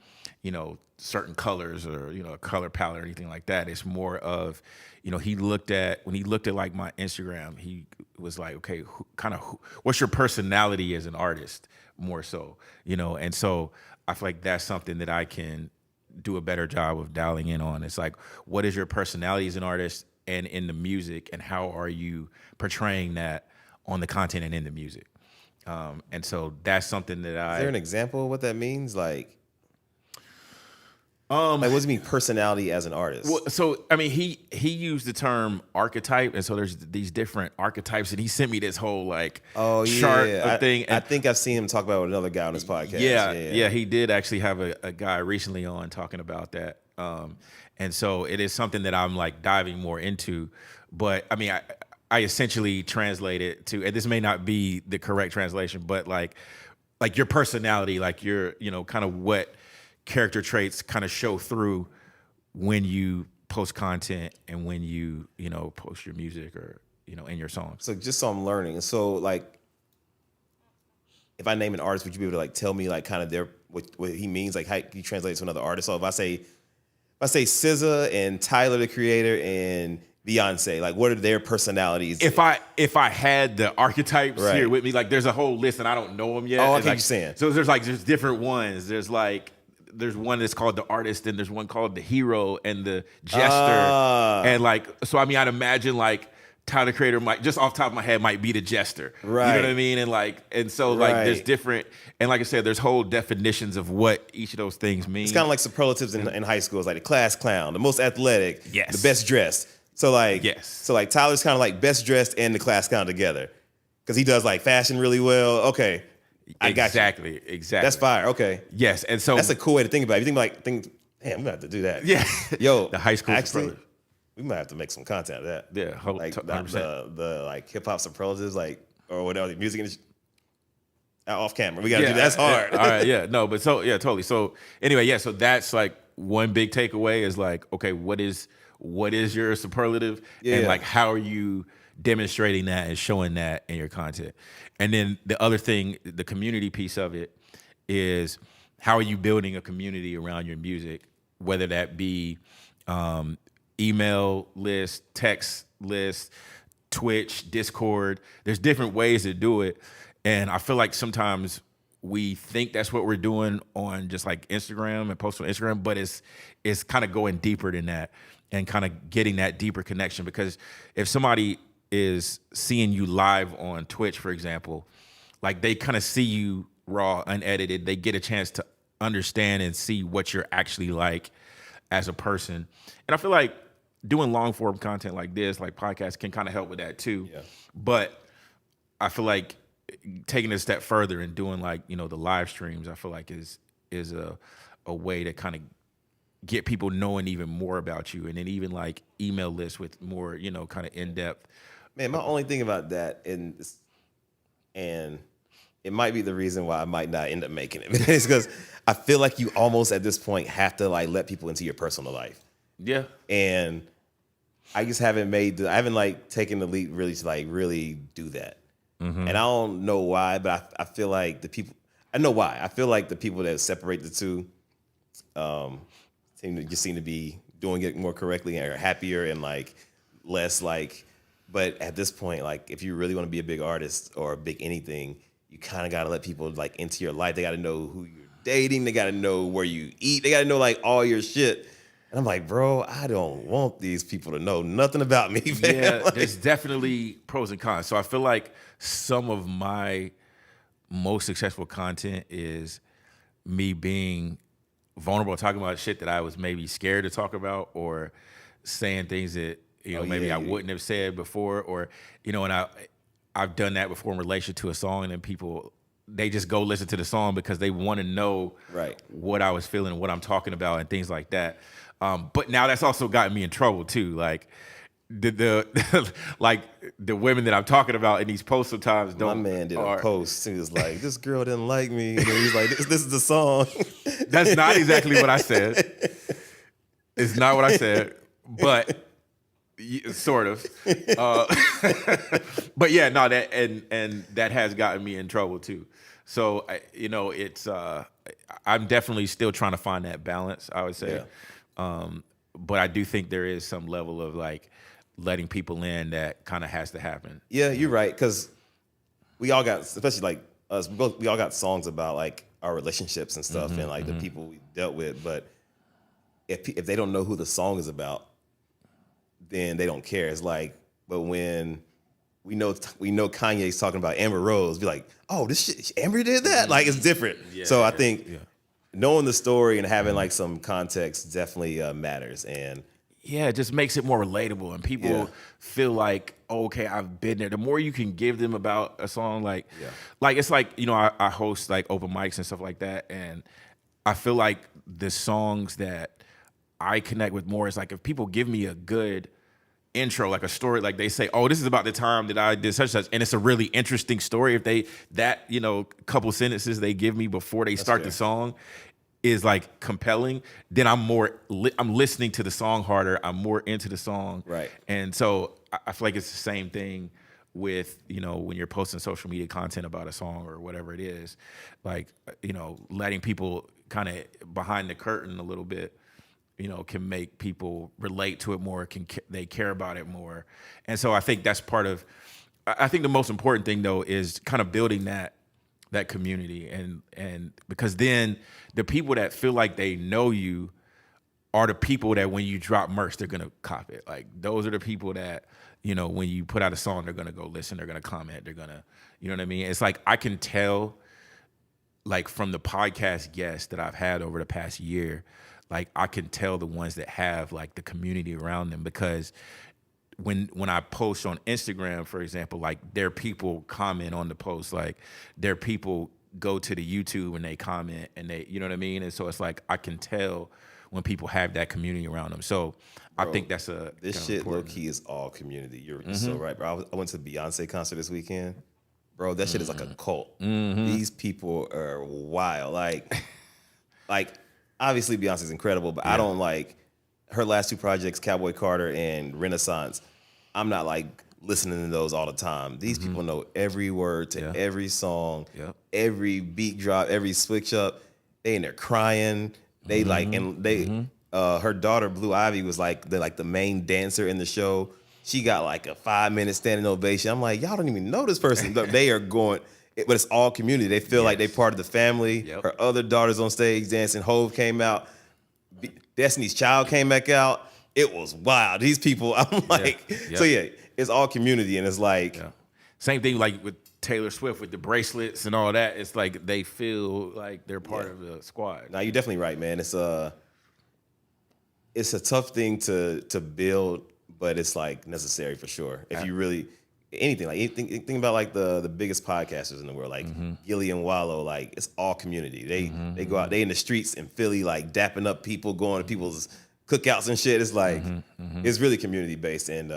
certain colors or, a color palette or anything like that. It's more of, when he looked at like my Instagram, he was like, okay, what's your personality as an artist more so, and so I feel like that's something that I can do a better job of dialing in on. It's like, what is your personality as an artist and in the music, and how are you portraying that on the content and in the music? And so that's something that Is there an example of what that means? Like what does it mean, personality as an artist? Well, so I mean, he used the term archetype, and so there's these different archetypes, and he sent me this whole chart of thing. And I think I've seen him talk about it with another guy on his podcast. Yeah, he did actually have a guy recently on talking about that. And so it is something that I'm like diving more into. But I mean, I essentially translate it to, and this may not be the correct translation, but like your personality, like your, kind of what character traits kind of show through when you post content and when you, post your music or, in your songs. So just so I'm learning. So like, if I name an artist, would you be able to like tell me like kind of what he means? Like how you translate it to another artist? So if I say SZA and Tyler, the Creator, and Beyonce, like what are their personalities? If I had the archetypes here with me, like there's a whole list and I don't know them yet. Oh, I get what you're saying. So there's different ones. There's one that's called the artist, and there's one called the hero and the jester. And so I mean, I'd imagine like Tyler, the Creator might, just off the top of my head, might be the jester. Right. You know what I mean? And so there's different, and like I said, there's whole definitions of what each of those things mean. It's kind of like superlatives in high school. It's like the class clown, the most athletic, yes, the best dressed. So like, yes. So like Tyler's kind of like best dressed and the class clown together, because he does like fashion really well. Okay, I got you. Exactly. That's fire. Okay. Yes, and so that's a cool way to think about it. If you damn, we might have to do that. Yeah. Yo, the high school actually, superlative. We might have to make some content of that. Yeah, like the like hip hop superlatives, like or whatever, the music industry. Off camera, we gotta do that. That's hard. All right, yeah, no, but so yeah, totally. So anyway, yeah, so that's like one big takeaway is like, okay, what is your superlative, and like how are you demonstrating that and showing that in your content? And then the other thing, the community piece of it, is how are you building a community around your music, whether that be email list, text list, Twitch, Discord. There's different ways to do it. And I feel like sometimes we think that's what we're doing on just like Instagram and post on Instagram, but it's kind of going deeper than that and kind of getting that deeper connection. Because if somebody is seeing you live on Twitch, for example, like they kind of see you raw, unedited, they get a chance to understand and see what you're actually like as a person. And I feel like doing long form content like this, like podcasts, can kind of help with that too. Yeah. But I feel like taking it a step further and doing like, the live streams, I feel like is a way to kind of get people knowing even more about you, and then even like email lists with more, kind of in-depth. Man, my only thing about that, and it might be the reason why I might not end up making it, is because I feel like you almost at this point have to like let people into your personal life. Yeah. And I just haven't I haven't like taken the leap really to like really do that. Mm-hmm. And I don't know why, but I feel like I know why. I feel like the people that separate the two seem to be doing it more correctly and are happier and like less like, but at this point, like if you really want to be a big artist or a big anything, you kind of got to let people like into your life. They got to know who you're dating. They got to know where you eat. They got to know like all your shit. And I'm like, bro, I don't want these people to know nothing about me, man. Yeah, Like, there's definitely pros and cons. So I feel like some of my most successful content is me being vulnerable, talking about shit that I was maybe scared to talk about, or saying things that maybe I wouldn't have said before, or and I've done that before in relation to a song, and then people, they just go listen to the song because they want to know what I was feeling, what I'm talking about, and things like that. But now that's also gotten me in trouble too. Like the like the women that I'm talking about in these posts sometimes don't. My man did a post. He was like, "This girl didn't like me." And he's like, "This is the song." That's not exactly what I said. It's not what I said, but sort of. But yeah, no, that and that has gotten me in trouble too. So it's I'm definitely still trying to find that balance, I would say. Yeah. But I do think there is some level of like letting people in that kind of has to happen. Yeah, you're right, because we all got, especially like us, we all got songs about like our relationships and stuff, and like the people we dealt with. But if they don't know who the song is about, then they don't care. It's like, but when we know Kanye's talking about Amber Rose, be like, oh, this shit, Amber did that? Like, it's different. Yeah, so I think knowing the story and having like some context definitely matters. And yeah, it just makes it more relatable, and people feel like, oh, okay, I've been there. The more you can give them about a song, like it's like, I host like open mics and stuff like that, and I feel like the songs that I connect with more is like if people give me a good intro, like a story, like they say, oh, this is about the time that I did such and such, and it's a really interesting story. If that couple sentences they give me before they start the song is like compelling, then I'm listening to the song harder. I'm more into the song. Right. And so I feel like it's the same thing with, when you're posting social media content about a song or whatever it is, like, letting people kind of behind the curtain a little bit, can make people relate to it more, they care about it more. And so I think that's part of, I think the most important thing though is kind of building that community, and because then the people that feel like they know you are the people that when you drop merch, they're gonna cop it. Like those are the people that, when you put out a song, they're gonna go listen, they're gonna comment, they're gonna, you know what I mean? It's like I can tell, like from the podcast guests that I've had over the past year, like I can tell the ones that have like the community around them, because when I post on Instagram, for example, like their people comment on the post, like their people go to the YouTube and they comment, and they, you know what I mean? And so it's like I can tell when people have that community around them. So bro, I think that's this shit low key is all community. You're so right, bro. I went to the Beyoncé concert this weekend. Bro, that shit is like a cult. These people are wild. Like obviously Beyonce's incredible, but I don't like her last two projects, Cowboy Carter and Renaissance. I'm not like listening to those all the time. These people know every word to every song, every beat drop, every switch up. They in there crying. They like, and they, her daughter Blue Ivy was like the main dancer in the show. She got like a 5-minute standing ovation. I'm like, y'all don't even know this person. But they are going, but it's all community. They feel like they part of the family. Her other daughters on stage dancing. Hove came out. Destiny's Child came back out. It was wild. These people, I'm like, so yeah, it's all community, and it's like same thing like with Taylor Swift with the bracelets and all that. It's like they feel like they're part of the squad. Now you're definitely right, man. It's a tough thing to build, but it's like necessary for sure. If you really think about like the biggest podcasters in the world, like Gilly and Wallow, like it's all community. They go out, they in the streets in Philly, like dapping up people, going to people's cookouts and shit. It's like it's really community based, and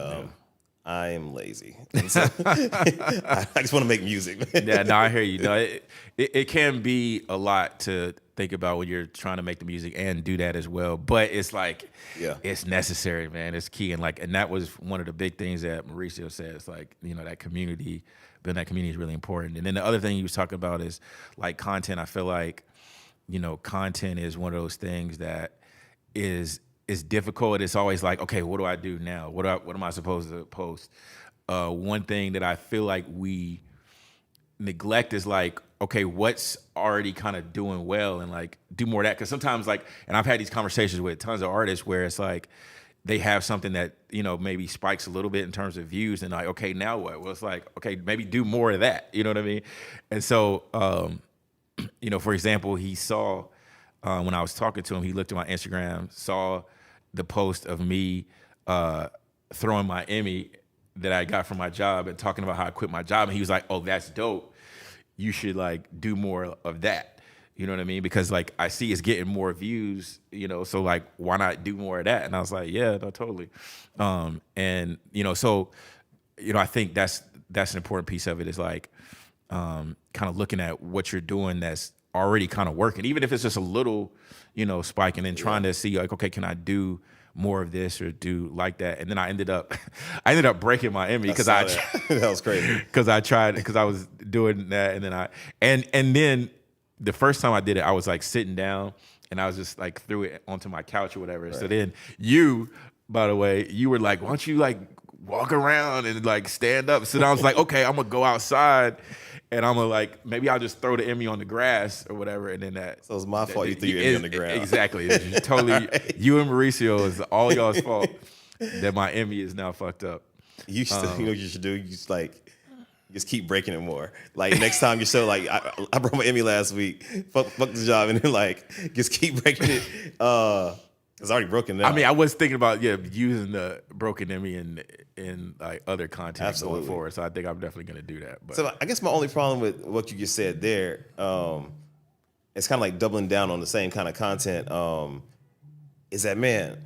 I am lazy. And so I just want to make music, man. Yeah, no, I hear you. No, it can be a lot to think about when you're trying to make the music and do that as well. But it's like, it's necessary, man. It's key. And that was one of the big things that Mauricio said. It's like, that community, building that community is really important. And then the other thing he was talking about is like content. I feel like, content is one of those things that is difficult. It's always like, okay, what do I do now? What am I supposed to post? One thing that I feel like we neglect is like okay, what's already kind of doing well, and like do more of that. Because sometimes like, and I've had these conversations with tons of artists where it's like they have something that, you know, maybe spikes a little bit in terms of views, and like, okay, now what? Well, it's like, okay, maybe do more of that. You know what I mean? And so, you know, for example, he saw when I was talking to him, he looked at my Instagram, saw the post of me throwing my Emmy that I got from my job and talking about how I quit my job, and he was like, "Oh, that's dope. You should like do more of that." You know what I mean? Because like I see it's getting more views, you know, so like why not do more of that? And I was like, yeah, no, totally. And you know, so you know, I think that's an important piece of it, is like kind of looking at what you're doing that's already kind of working, even if it's just a little, you know, spike, and then trying to see like, okay, can I do more of this or do like that? And then I ended up breaking my Emmy because that was crazy. Because I was doing that, and then and then the first time I did it, I was like sitting down and I was just like threw it onto my couch or whatever. Right. So then you, by the way, you were like, why don't you like walk around and like stand up? So then I was like, okay, I'm gonna go outside and I'm gonna like, maybe I'll just throw the Emmy on the grass or whatever. And then that. So it's my fault you threw your Emmy on the ground. Exactly. It's totally, right. You and Mauricio is all y'all's fault that my Emmy is now fucked up. You should, you know what you should do? You just keep breaking it more. Like next time you show, like I broke my Emmy last week. Fuck the job, and then like just keep breaking it. It's already broken now. I mean, I was thinking about using the broken Emmy in like other content going forward. So I think I'm definitely gonna do that. But. So I guess my only problem with what you just said there, it's kind of like doubling down on the same kind of content. Is that, man,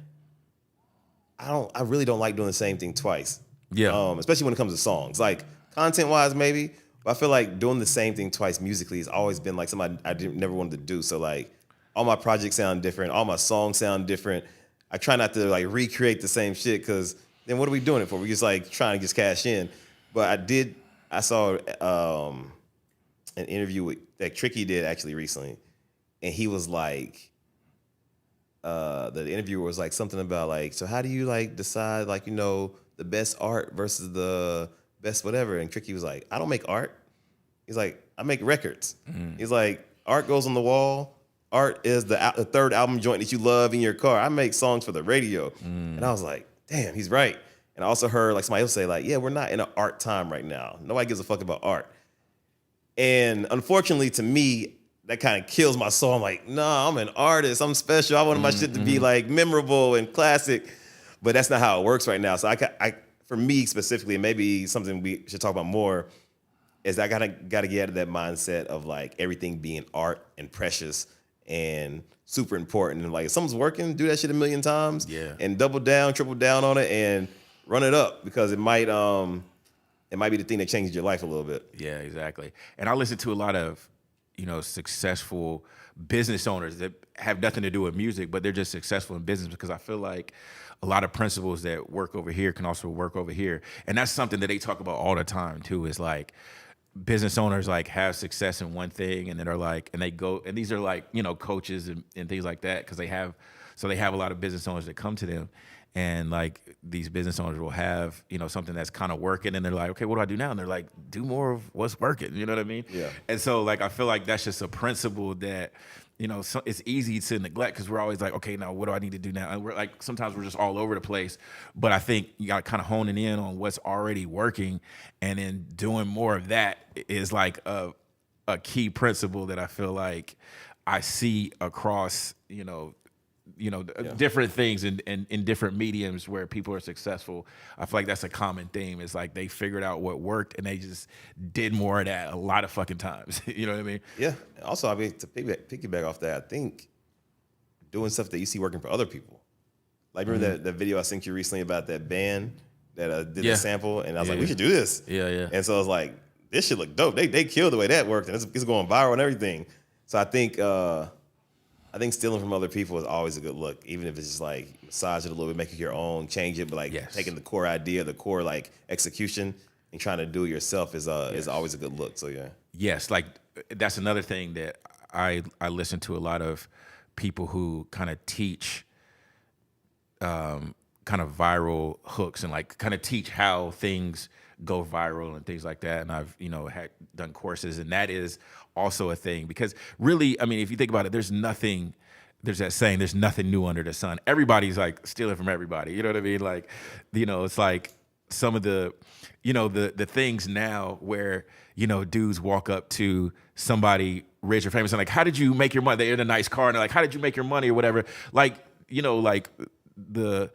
I really don't like doing the same thing twice. Yeah. Especially when it comes to songs. Like content-wise, maybe, but I feel like doing the same thing twice musically has always been like something I never wanted to do. So like, all my projects sound different, all my songs sound different. I try not to like recreate the same shit, because then what are we doing it for? We're just like trying to just cash in. But I saw an interview that Tricky did actually recently, and he was like, the interviewer was like something about like, so how do you like decide like, you know, the best art versus the best whatever? And Tricky was like, I don't make art. He's like, I make records. Mm. He's like, art goes on the wall. Art is the third album joint that you love in your car. I make songs for the radio. Mm. And I was like, damn, he's right. And I also heard like somebody else say like, yeah, we're not in an art time right now. Nobody gives a fuck about art. And unfortunately to me, that kind of kills my soul. I'm like, nah, I'm an artist. I'm special. I want my shit to be like memorable and classic. But that's not how it works right now. So I for me specifically, and maybe something we should talk about more, is I gotta get out of that mindset of like everything being art and precious and super important. And like if something's working, do that shit a million times. Yeah. And double down, triple down on it, and run it up, because it might be the thing that changes your life a little bit. Yeah, exactly. And I listen to a lot of, you know, successful business owners that have nothing to do with music, but they're just successful in business, because I feel like a lot of principles that work over here can also work over here. And that's something that they talk about all the time too, is like business owners like have success in one thing, and then are like, and they go, and these are like, you know, coaches and things like that, because they have a lot of business owners that come to them, and like these business owners will have, you know, something that's kind of working, and they're like, okay, what do I do now? And they're like, do more of what's working. You know what I mean? Yeah. And so like I feel like that's just a principle that, you know, so it's easy to neglect, because we're always like, okay, now what do I need to do now? And we're like, sometimes we're just all over the place. But I think you got to kind of honing in on what's already working, and then doing more of that is like a key principle that I feel like I see across, different things in different mediums where people are successful. I feel like that's a common theme. It's like they figured out what worked, and they just did more of that a lot of fucking times. You know what I mean? Yeah. Also, I mean, to piggyback off that, I think doing stuff that you see working for other people. Like, remember that video I sent you recently about that band that did the sample, and I was like, we should do this. Yeah. And so I was like, this shit look dope. They killed the way that worked, and it's going viral and everything. So I think stealing from other people is always a good look, even if it's just like massage it a little bit, make it your own, change it, but like taking the core idea, the core like execution, and trying to do it yourself is always a good look. So yeah. Yes, like that's another thing that I listen to a lot of people who kind of teach kind of viral hooks, and like kind of teach how things go viral and things like that. And I've, had done courses, and that is also a thing because really, I mean, if you think about it, there's that saying, there's nothing new under the sun. Everybody's like stealing from everybody. You know what I mean? Like, it's like some of the, the things now where, dudes walk up to somebody rich or famous and like, how did you make your money? They're in a nice car and they're like, how did you make your money or whatever? Like, like the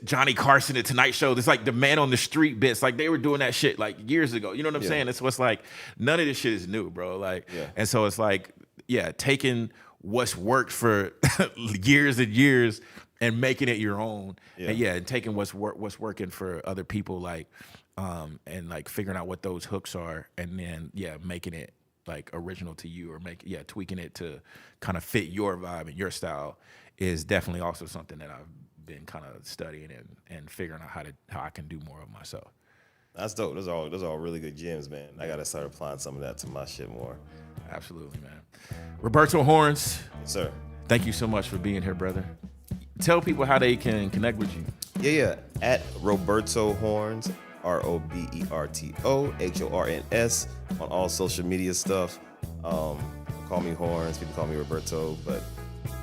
Johnny Carson, the Tonight Show, it's like the man on the street bits. Like they were doing that shit like years ago. You know what I'm saying? It's what's like, none of this shit is new, bro. Like, and so it's like, taking what's worked for years and years and making it your own. And taking what's working for other people, like, and like figuring out what those hooks are, and then making it like original to you, or tweaking it to kind of fit your vibe and your style is definitely also something that I've been kind of studying and figuring out how I can do more of myself. That's dope. Those are all really good gems, man. I gotta start applying some of that to my shit more. Absolutely, man. Roberto Horns. Yes, sir. Thank you so much for being here, brother. Tell people how they can connect with you. Yeah. At Roberto Horns, RobertoHorns on all social media stuff. Call me Horns. People call me Roberto, but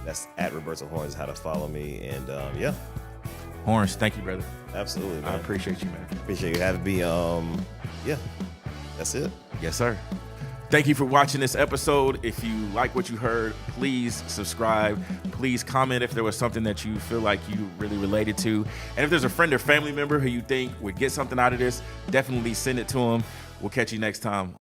that's at Roberto Horns how to follow me. And Horns, thank you, brother. Absolutely, man. I appreciate you, man. Appreciate you having me. That's it. Yes, sir. Thank you for watching this episode. If you like what you heard, please subscribe. Please comment if there was something that you feel like you really related to. And if there's a friend or family member who you think would get something out of this, definitely send it to them. We'll catch you next time.